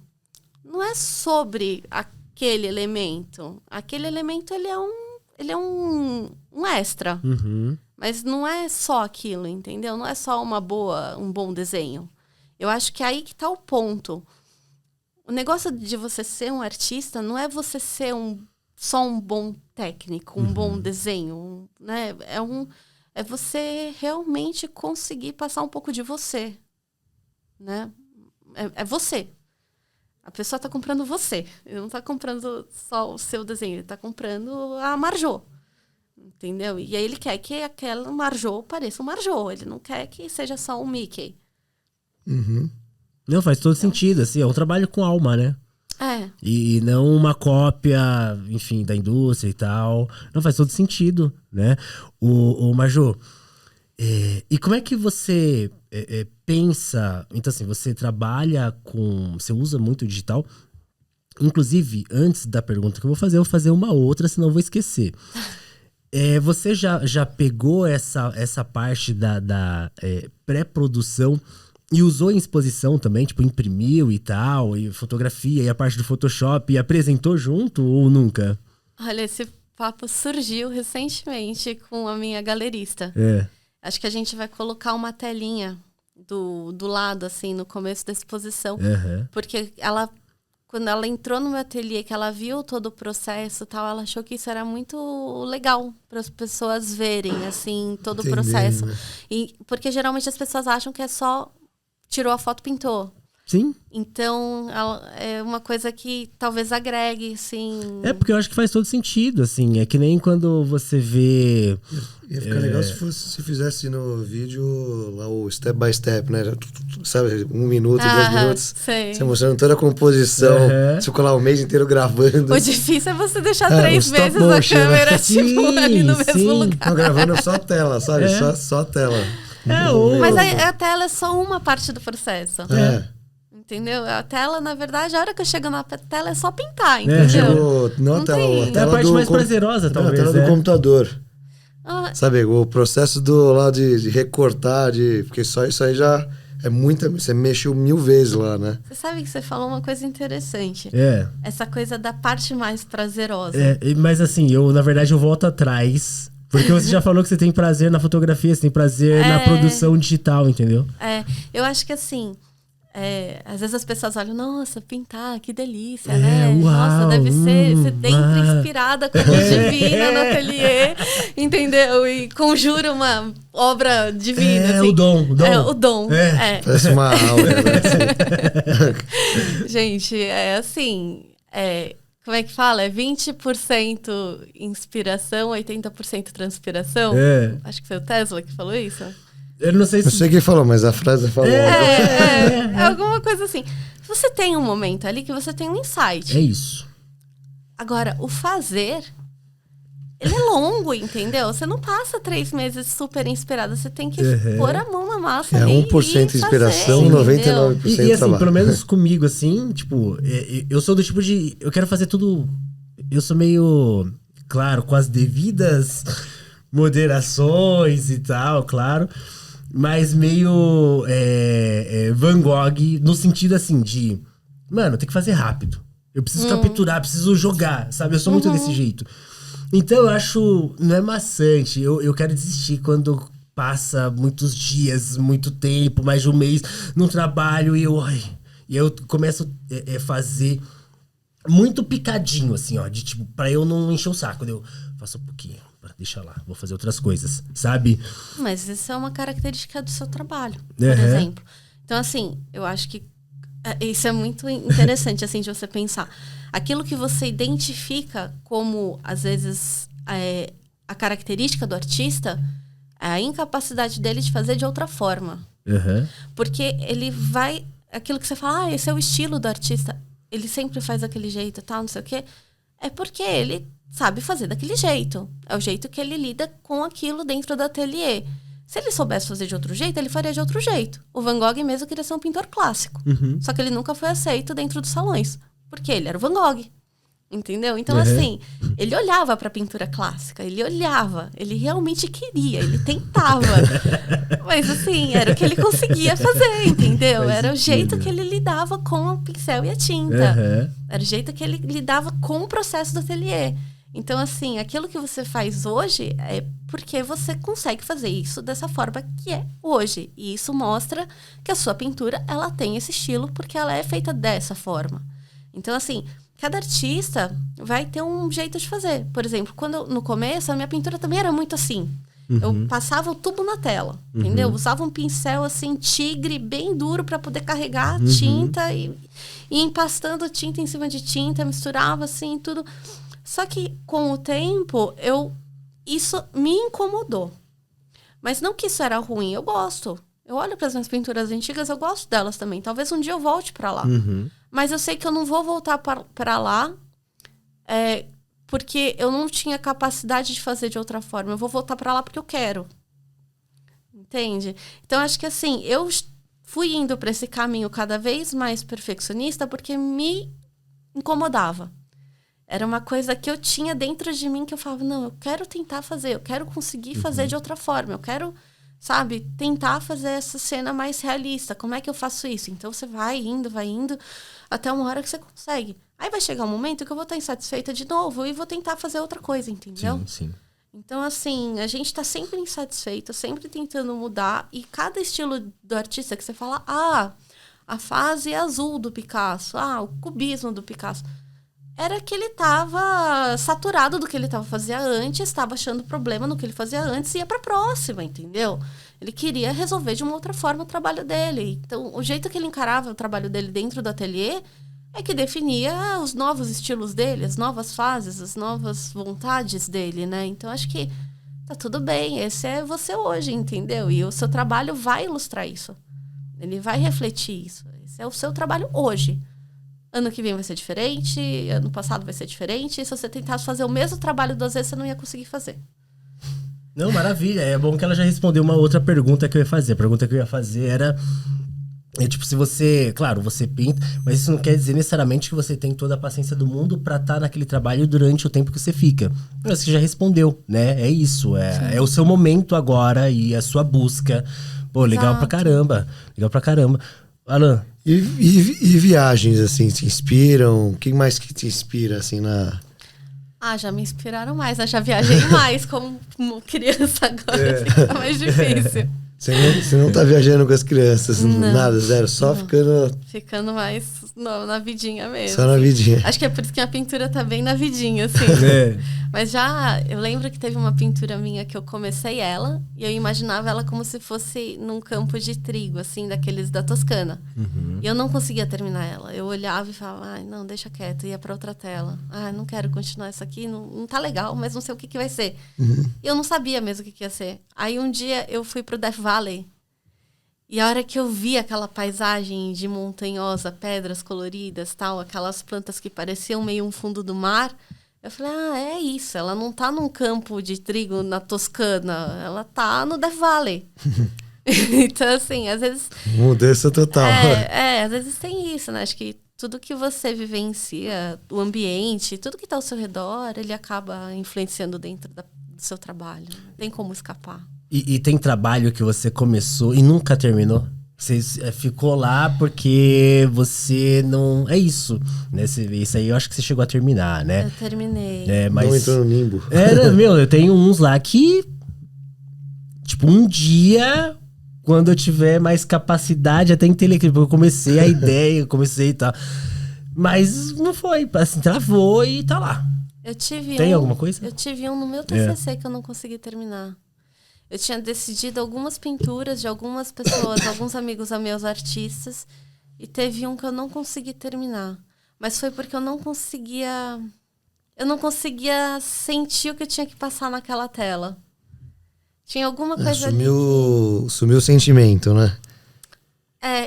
não é sobre aquele elemento. Aquele elemento, ele é um extra. Mas não é só aquilo, entendeu? Não é só um bom desenho. Eu acho que é aí que tá o ponto. O negócio de você ser um artista não é você ser só um bom técnico, um bom desenho, né? É você realmente conseguir passar um pouco de você, né? É você. A pessoa está comprando você. Ele não está comprando só o seu desenho. Ele está comprando a Marjô. Entendeu? E aí ele quer que aquela Marjô pareça um Marjô. Ele não quer que seja só um Mickey. Uhum. Não, faz todo sentido, assim, é um trabalho com alma, né? É. E não uma cópia, enfim, da indústria e tal. Não, faz todo sentido, né? O Marjô, e como é que você pensa... Então, assim, você trabalha com... Você usa muito o digital. Inclusive, antes da pergunta que eu vou fazer uma outra, senão eu vou esquecer. Você já pegou essa parte da pré-produção e usou em exposição também? Tipo, imprimiu e tal, e fotografia, e a parte do Photoshop, e apresentou junto ou nunca? Olha, esse papo surgiu recentemente com a minha galerista. Acho que a gente vai colocar uma telinha do lado, assim, no começo da exposição. Uhum. Porque quando ela entrou no meu ateliê, que ela viu todo o processo e tal, ela achou que isso era muito legal para as pessoas verem, assim, todo o processo. Né? Porque geralmente as pessoas acham que é só tirou a foto, pintou. Sim. Então, é uma coisa que talvez agregue, assim... Porque eu acho que faz todo sentido, assim. É que nem quando você vê... Ia ficar legal se fizesse no vídeo lá o step by step, né? Sabe, 1 minuto, 2 minutos. Sei. Você mostrando toda a composição. Você ficou lá o mês inteiro gravando. O difícil é você deixar 3 vezes a motion, câmera, né? tipo, ali no mesmo lugar. Não, gravando só a tela, sabe? Só a tela. Mas a tela é só uma parte do processo. Entendeu? A tela, na verdade, a hora que eu chego na tela é só pintar, entendeu? Não a tela, é a parte mais prazerosa, talvez. A tela do computador. Sabe, o processo de recortar, porque isso aí já é muita... Você mexeu 1000 vezes lá, né? Você sabe que você falou uma coisa interessante. Essa coisa da parte mais prazerosa. Mas assim, na verdade, eu volto atrás... Porque você já falou que você tem prazer na fotografia, você tem prazer na produção digital, entendeu? Eu acho que assim, às vezes as pessoas olham, nossa, pintar, que delícia, né? Uau, nossa, deve ser, você entra inspirada como divina no ateliê, entendeu? E conjura uma obra divina. Assim. O dom. O dom. Parece uma aula, né? Gente, assim... Como é que fala? É 20% inspiração, 80% transpiração? Acho que foi o Tesla que falou isso. Eu não sei se... Não sei quem falou, mas a frase falou. É alguma coisa assim. Você tem um momento ali que você tem um insight. É isso. Agora, o fazer... Ele é longo, entendeu? Você não passa 3 meses super inspirado. Você tem que pôr a mão na massa ali 1% inspiração, fazer, 99% e assim, trabalho. pelo menos comigo, assim, tipo... Eu sou do tipo de... Eu quero fazer tudo... Eu sou meio... Claro, com as devidas moderações e tal, claro. Mas meio... Van Gogh, no sentido, assim, de... Mano, tem que fazer rápido. Eu preciso capturar, preciso jogar, sabe? Eu sou muito desse jeito. Então eu acho, não é maçante, eu quero desistir quando passa muitos dias, muito tempo, mais de um mês no trabalho e eu começo a fazer muito picadinho, assim, ó, de tipo, pra eu não encher o saco, eu faço um pouquinho, deixa lá, vou fazer outras coisas, sabe? Mas isso é uma característica do seu trabalho, por exemplo. Então, assim, eu acho que isso é muito interessante, assim, de você pensar. Aquilo que você identifica como, às vezes, a característica do artista é a incapacidade dele de fazer de outra forma. Porque ele vai... Aquilo que você fala, esse é o estilo do artista. Ele sempre faz daquele jeito e tal, não sei o quê. É porque ele sabe fazer daquele jeito. É o jeito que ele lida com aquilo dentro do ateliê. Se ele soubesse fazer de outro jeito, ele faria de outro jeito. O Van Gogh mesmo queria ser um pintor clássico. Só que ele nunca foi aceito dentro dos salões. Porque ele era o Van Gogh. Entendeu? Então, assim, ele olhava para a pintura clássica. Ele olhava. Ele realmente queria. Ele tentava. Mas, assim, era o que ele conseguia fazer, entendeu? Era o jeito que ele lidava com o pincel e a tinta. Era o jeito que ele lidava com o processo do ateliê. Então, assim, aquilo que você faz hoje é porque você consegue fazer isso dessa forma que é hoje. E isso mostra que a sua pintura, ela tem esse estilo porque ela é feita dessa forma. Então, assim, cada artista vai ter um jeito de fazer. Por exemplo, no começo, a minha pintura também era muito assim. Eu passava o tubo na tela, entendeu? Usava um pincel, assim, tigre, bem duro para poder carregar a tinta e empastando tinta em cima de tinta, misturava, assim, tudo. Só que, com o tempo, eu isso me incomodou. Mas não que isso era ruim, eu gosto. Eu olho para as minhas pinturas antigas, eu gosto delas também. Talvez um dia eu volte para lá. Mas eu sei que eu não vou voltar para lá porque eu não tinha capacidade de fazer de outra forma. Eu vou voltar para lá porque eu quero. Entende? Então, acho que assim, eu fui indo para esse caminho cada vez mais perfeccionista porque me incomodava. Era uma coisa que eu tinha dentro de mim que eu falava, não, eu quero tentar fazer, eu quero conseguir fazer de outra forma, eu quero, sabe, tentar fazer essa cena mais realista. Como é que eu faço isso? Então você vai indo, até uma hora que você consegue. Aí vai chegar um momento que eu vou estar insatisfeita de novo e vou tentar fazer outra coisa, entendeu? Sim. Então, assim, a gente tá sempre insatisfeito, sempre tentando mudar. E cada estilo do artista que você fala, a fase azul do Picasso, o cubismo do Picasso. Era que ele tava saturado do que ele fazia antes, estava achando problema no que ele fazia antes e ia pra próxima, entendeu? Ele queria resolver de uma outra forma o trabalho dele. Então, o jeito que ele encarava o trabalho dele dentro do ateliê é que definia os novos estilos dele, as novas fases, as novas vontades dele, né? Então, acho que tá tudo bem. Esse é você hoje, entendeu? E o seu trabalho vai ilustrar isso. Ele vai refletir isso. Esse é o seu trabalho hoje. Ano que vem vai ser diferente, ano passado vai ser diferente. E se você tentasse fazer o mesmo trabalho 2 vezes, você não ia conseguir fazer. Não, maravilha. É bom que ela já respondeu uma outra pergunta que eu ia fazer. A pergunta que eu ia fazer era... tipo, se você... Claro, você pinta, mas isso não quer dizer necessariamente que você tem toda a paciência do mundo pra estar naquele trabalho durante o tempo que você fica. Você já respondeu, né? É isso. É o seu momento agora e a sua busca. Pô, legal pra caramba. Legal pra caramba. Alan... E viagens, assim, te inspiram? Quem mais que te inspira, assim, na... Já me inspiraram mais. Eu já viajei mais como criança agora. Fica mais difícil. Você não tá viajando com as crianças, não, nada, zero. Só ficando... Ficando mais na vidinha mesmo. Só na vidinha. Acho que é por isso que a pintura tá bem na vidinha, assim. Mas eu lembro que teve uma pintura minha que eu comecei ela, e eu imaginava ela como se fosse num campo de trigo, assim, daqueles da Toscana. E eu não conseguia terminar ela. Eu olhava e falava, não, deixa quieto, ia pra outra tela. Não quero continuar essa aqui, não tá legal, mas não sei o que vai ser. E eu não sabia mesmo o que ia ser. Aí um dia eu fui pro Death Valley, e a hora que eu vi aquela paisagem de montanhosa, pedras coloridas, tal, aquelas plantas que pareciam meio um fundo do mar, eu falei, é isso, ela não tá num campo de trigo na Toscana, ela tá no Death Valley. Então, assim, às vezes... Mudança total. Às vezes tem isso, né? Acho que tudo que você vivencia, o ambiente, tudo que tá ao seu redor, ele acaba influenciando dentro do seu trabalho. Não tem como escapar. E tem trabalho que você começou e nunca terminou? Você ficou lá porque você não... É isso, né? Isso aí eu acho que você chegou a terminar, né? Eu terminei. Mas... Não entrou no limbo. Eu tenho uns lá que... Tipo, um dia, quando eu tiver mais capacidade, até intelectual, eu comecei a ideia, eu comecei e tal. Mas não foi, assim, travou e tá lá. Tem alguma coisa? Eu tive um no meu TCC que eu não consegui terminar. Eu tinha decidido algumas pinturas de algumas pessoas, alguns amigos meus artistas, e teve um que eu não consegui terminar. Mas foi porque eu não conseguia sentir o que eu tinha que passar naquela tela. Tinha alguma coisa Sumiu o sentimento, né?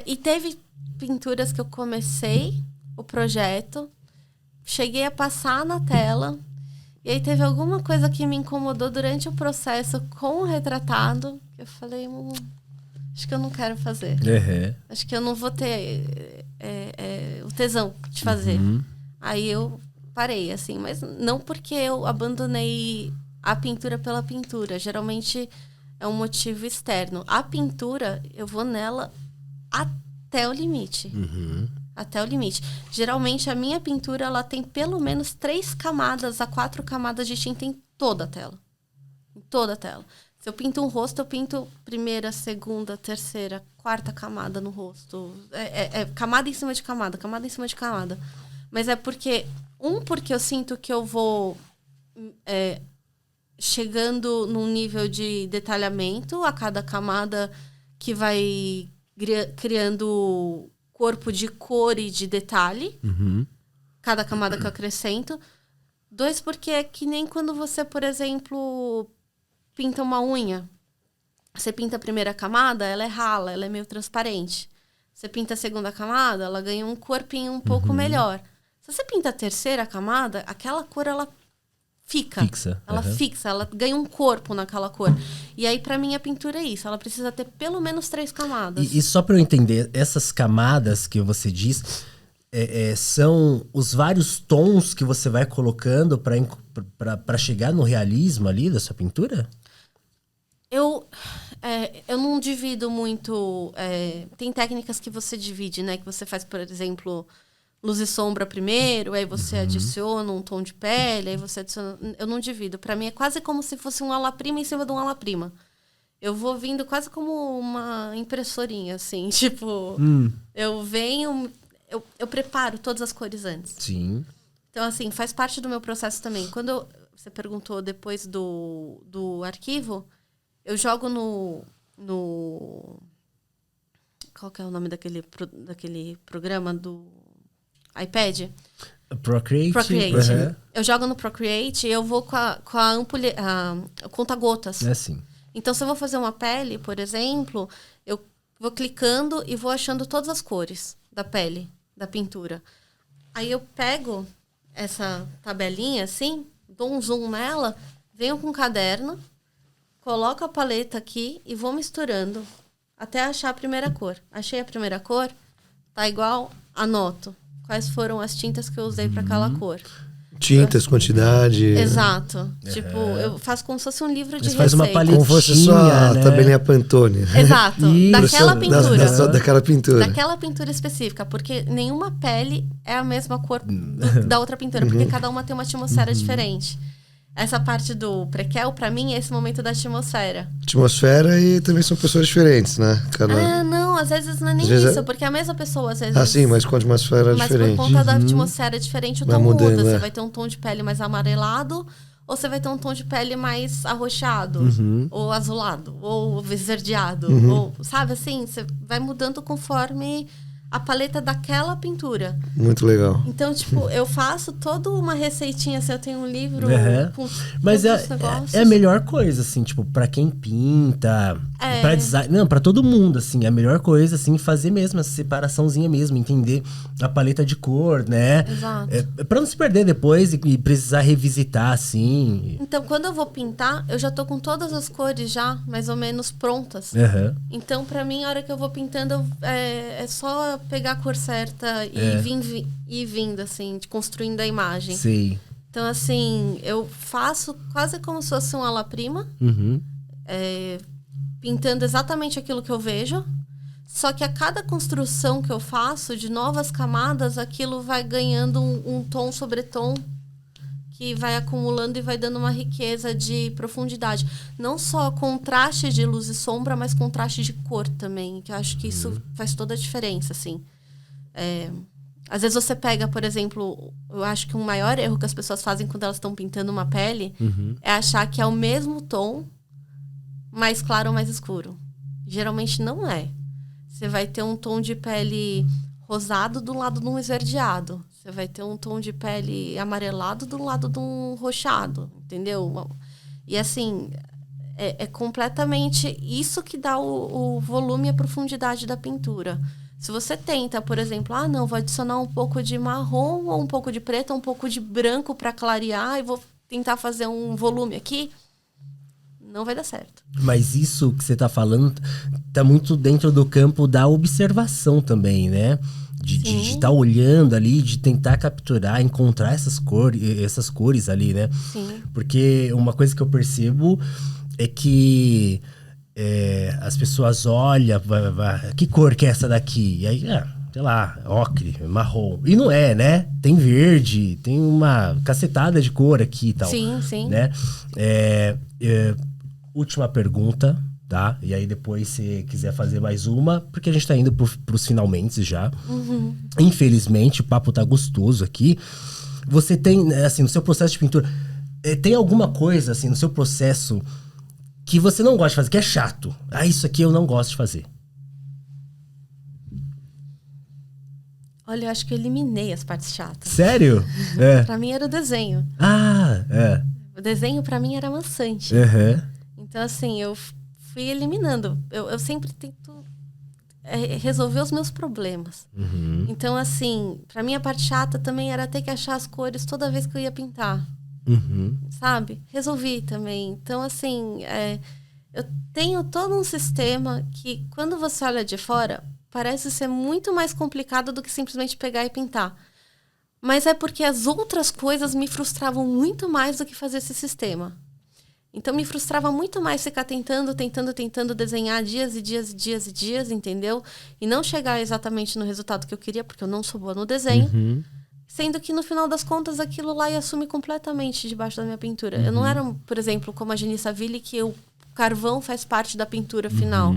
E teve pinturas que eu comecei o projeto, cheguei a passar na tela, e aí teve alguma coisa que me incomodou durante o processo com o retratado, que eu falei, acho que eu não quero fazer. Acho que eu não vou ter o tesão de fazer. Aí eu parei, assim, mas não porque eu abandonei a pintura pela pintura. Geralmente é um motivo externo. A pintura, eu vou nela até o limite. Até o limite. Geralmente, a minha pintura, ela tem pelo menos 3 camadas a 4 camadas de tinta em toda a tela. Em toda a tela. Se eu pinto um rosto, eu pinto primeira, segunda, terceira, quarta camada no rosto. Camada em cima de camada, camada em cima de camada. Mas é porque eu sinto que eu vou chegando num nível de detalhamento a cada camada que vai criando corpo de cor e de detalhe. Cada camada que eu acrescento. 2, porque é que nem quando você, por exemplo, pinta uma unha. Você pinta a primeira camada, ela é rala, ela é meio transparente. Você pinta a segunda camada, ela ganha um corpinho um pouco melhor. Se você pinta a terceira camada, aquela cor, ela fixa. Ela fixa, ela ganha um corpo naquela cor. E aí, pra mim, a pintura é isso. Ela precisa ter pelo menos 3 camadas. E só pra eu entender, essas camadas que você diz... são os vários tons que você vai colocando pra chegar no realismo ali da sua pintura? Eu não divido muito... tem técnicas que você divide, né? Que você faz, por exemplo, luz e sombra primeiro, aí você adiciona um tom de pele, aí você adiciona... Eu não divido. Pra mim é quase como se fosse um ala-prima em cima de um ala-prima. Eu vou vindo quase como uma impressorinha, assim. Tipo, eu venho... Eu preparo todas as cores antes. Sim. Então, assim, faz parte do meu processo também. Quando você perguntou depois do arquivo, eu jogo no... Qual que é o nome daquele programa do iPad? Procreate. Eu jogo no Procreate e eu vou com a ampulha... conta-gotas. É assim. Então, se eu vou fazer uma pele, por exemplo, eu vou clicando e vou achando todas as cores da pele, da pintura. Aí eu pego essa tabelinha assim, dou um zoom nela, venho com um caderno, coloco a paleta aqui e vou misturando até achar a primeira cor. Achei a primeira cor, tá igual, anoto quais foram as tintas que eu usei para aquela cor. Tintas, quantidade. Exato. Tipo, eu faço como se fosse um livro de Você faz receita. uma paletinha, como fosse só né? tabelinha Pantone. Exato. Daquela pintura. Daquela pintura. Daquela pintura específica, porque nenhuma pele é a mesma cor da outra pintura, porque cada uma tem uma atmosfera diferente. Essa parte do prequel, pra mim, é esse momento da atmosfera. Atmosfera e também são pessoas diferentes, né? Não, às vezes não é nem isso, porque é a mesma pessoa, às vezes... sim, mas com atmosfera diferente. Mas por conta da atmosfera diferente, o tom mudando, muda. né? Você vai ter um tom de pele mais amarelado, ou você vai ter um tom de pele mais arroxeado, ou azulado, ou esverdeado, ou, sabe assim? Você vai mudando conforme a paleta daquela pintura. Muito legal. Então, tipo, eu faço toda uma receitinha, assim, eu tenho um livro com mas todos os negócios. é a melhor coisa, assim, tipo, pra quem pinta, pra design, não, pra todo mundo, assim, é a melhor coisa, assim, fazer mesmo essa separaçãozinha mesmo, entender a paleta de cor, né? Exato. Pra não se perder depois e precisar revisitar, assim. Então, quando eu vou pintar, eu já tô com todas as cores já, mais ou menos, prontas. Então, pra mim, a hora que eu vou pintando, é só pegar a cor certa e ir vindo, assim, construindo a imagem. Sim. Então, assim, eu faço quase como se fosse um ala-prima, pintando exatamente aquilo que eu vejo. Só que a cada construção que eu faço de novas camadas, aquilo vai ganhando um tom sobre tom, que vai acumulando e vai dando uma riqueza de profundidade. Não só contraste de luz e sombra, mas contraste de cor também, que eu acho que isso faz toda a diferença, assim. Às vezes você pega, por exemplo, eu acho que um maior erro que as pessoas fazem quando elas estão pintando uma pele é achar que é o mesmo tom, mais claro ou mais escuro. Geralmente não é. Você vai ter um tom de pele rosado do lado de um esverdeado. Você vai ter um tom de pele amarelado do lado de um roxado, entendeu? E assim, é completamente isso que dá o volume e a profundidade da pintura. Se você tenta, por exemplo, vou adicionar um pouco de marrom, ou um pouco de preto, ou um pouco de branco para clarear, e vou tentar fazer um volume aqui, não vai dar certo. Mas isso que você tá falando tá muito dentro do campo da observação também, né? De estar olhando ali, de tentar capturar, encontrar essas cores ali, né? Sim. Porque uma coisa que eu percebo é que as pessoas olham, que cor que é essa daqui? E aí, sei lá, ocre, marrom. E não é, né? Tem verde, tem uma cacetada de cor aqui e tal. Sim, sim. Né? Última pergunta, tá? E aí depois, se quiser fazer mais uma, porque a gente tá indo pros finalmente já. Infelizmente, o papo tá gostoso aqui. Você tem, assim, no seu processo de pintura, tem alguma coisa, assim, no seu processo que você não gosta de fazer, que é chato? Isso aqui eu não gosto de fazer. Olha, eu acho que eu eliminei as partes chatas. Sério? Pra mim era o desenho. O desenho pra mim era maçante. Então, assim, eu fui eliminando. Eu sempre tento resolver os meus problemas. Então, assim, pra mim a parte chata também era ter que achar as cores toda vez que eu ia pintar. Sabe? Resolvi também. Então, assim, eu tenho todo um sistema que, quando você olha de fora, parece ser muito mais complicado do que simplesmente pegar e pintar. Mas é porque as outras coisas me frustravam muito mais do que fazer esse sistema. Então, me frustrava muito mais ficar tentando desenhar dias e dias, entendeu? E não chegar exatamente no resultado que eu queria, porque eu não sou boa no desenho. Sendo que, no final das contas, aquilo lá ia sumir completamente debaixo da minha pintura. Eu não era, por exemplo, como a Geni Saville, que o carvão faz parte da pintura final.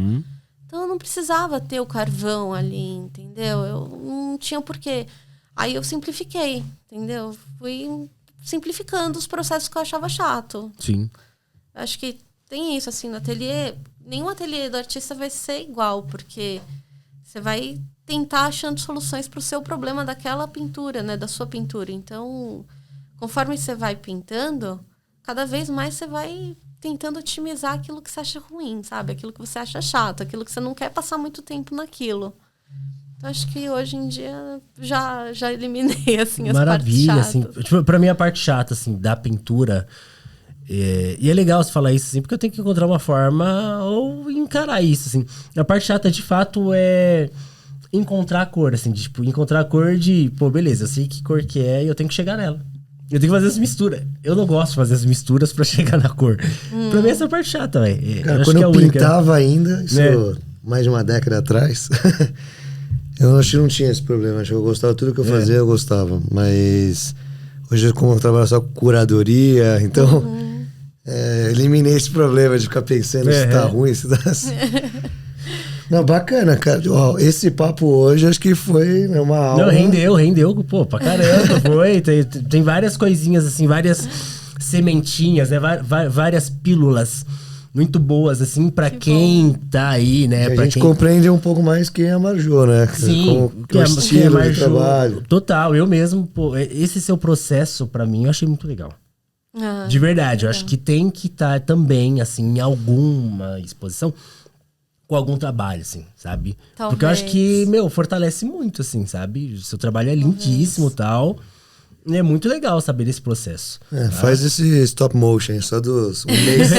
Então, eu não precisava ter o carvão ali, entendeu? Eu não tinha porquê. Aí eu simplifiquei, entendeu? Fui simplificando os processos que eu achava chato. Sim. Acho que tem isso, assim, no ateliê. Nenhum ateliê do artista vai ser igual, porque você vai tentar achando soluções para o seu problema daquela pintura, né? Da sua pintura. Então, conforme você vai pintando, cada vez mais você vai tentando otimizar aquilo que você acha ruim, sabe? Aquilo que você acha chato, aquilo que você não quer passar muito tempo naquilo. Então, acho que hoje em dia já eliminei, assim, as partes chatas. Assim, tipo, pra mim a parte chata, assim, da pintura... E é legal você falar isso, assim, porque eu tenho que encontrar uma forma ou encarar isso, assim. A parte chata, de fato, é encontrar a cor, assim, de, tipo, encontrar a cor de... Pô, beleza, eu sei que cor que é e eu tenho que chegar nela. Eu tenho que fazer as misturas. Eu não gosto de fazer as misturas pra chegar na cor. Pra mim, essa é a parte chata, velho. Cara, quando eu pintava ainda, isso mais de uma década atrás, eu acho que não tinha esse problema. Acho que eu gostava, tudo que eu fazia, eu gostava. Mas hoje, como eu trabalho só com curadoria, então... eliminei esse problema de ficar pensando se tá ruim, se tá assim. Não, bacana, cara. Ó, esse papo hoje acho que foi uma aula. Não, rendeu, pô, pra caramba. Foi. Tem várias coisinhas, assim, várias sementinhas, né? Várias pílulas muito boas, assim, pra quem tá aí, né? A gente compreende um pouco mais quem é a Marjô, né? Sim, o estilo de trabalho. Total, eu mesmo, pô, esse seu processo, pra mim, eu achei muito legal. De verdade, eu acho que tem que estar também, assim, em alguma exposição com algum trabalho, assim, sabe? Talvez. Porque eu acho que, fortalece muito, assim, sabe? O seu trabalho é lindíssimo e tal. E é muito legal saber desse processo. Faz esse stop motion, só dos um mês.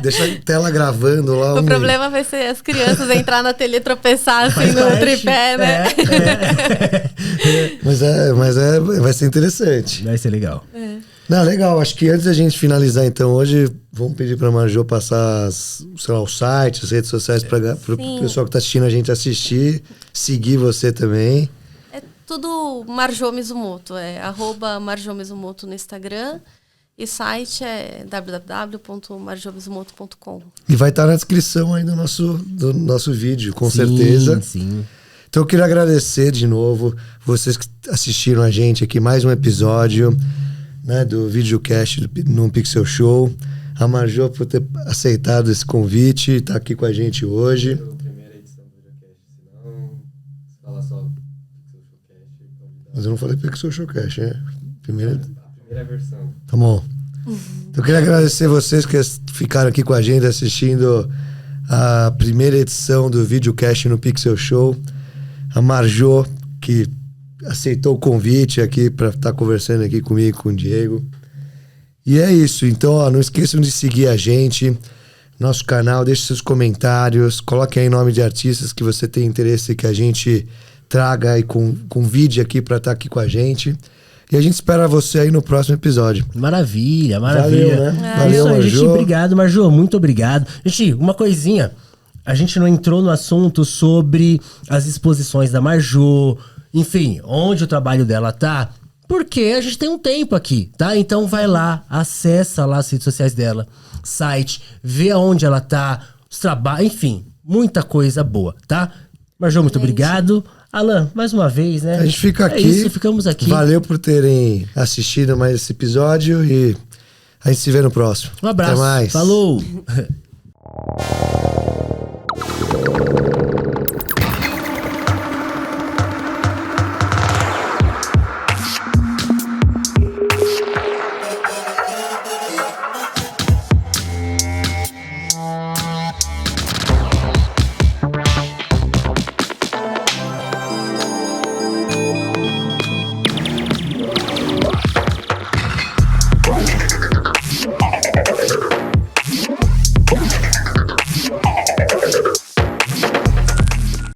Deixa a tela gravando lá. O problema vai ser as crianças entrar na tele e tropeçar assim no tripé, né? Mas vai ser interessante. Vai ser legal. Não, legal. Acho que antes da gente finalizar, então, hoje, vamos pedir pra Marjô passar, sei lá, o site, as redes sociais pro pessoal que tá assistindo a gente assistir, seguir você também. É tudo Marjô Mizumoto, @Marjô Mizumoto no Instagram, e site é www.marjomizumoto.com. E vai estar na descrição aí do nosso vídeo, com certeza. Sim. Então eu queria agradecer de novo vocês que assistiram a gente aqui, mais um episódio, né, do videocast no Pixel Show. A Marjô por ter aceitado esse convite e estar aqui com a gente hoje. Primeira edição do videocast, senão se falar só Pixel Showcast. Mas eu não falei Pixel Showcast, né? A primeira versão. Tá bom. Então eu queria agradecer vocês que ficaram aqui com a gente assistindo a primeira edição do videocast no Pixel Show. A Marjô, que aceitou o convite aqui para estar conversando aqui comigo, com o Diego. E é isso. Então, não esqueçam de seguir a gente, nosso canal, deixe seus comentários, coloque aí nome de artistas que você tem interesse que a gente traga e convide aqui para estar aqui com a gente. E a gente espera você aí no próximo episódio. Maravilha. Valeu, né? Valeu, Marjô. Gente, obrigado, Marjô. Muito obrigado. Gente, uma coisinha. A gente não entrou no assunto sobre as exposições da Marjô, enfim, onde o trabalho dela tá, porque a gente tem um tempo aqui, tá? Então vai lá, acessa lá as redes sociais dela, site, vê aonde ela tá, os trabalhos, enfim, muita coisa boa, tá? Marjô, muito obrigado. Alan, mais uma vez, né? A gente fica aqui. Isso, ficamos aqui. Valeu por terem assistido mais esse episódio e a gente se vê no próximo. Um abraço. Até mais. Falou!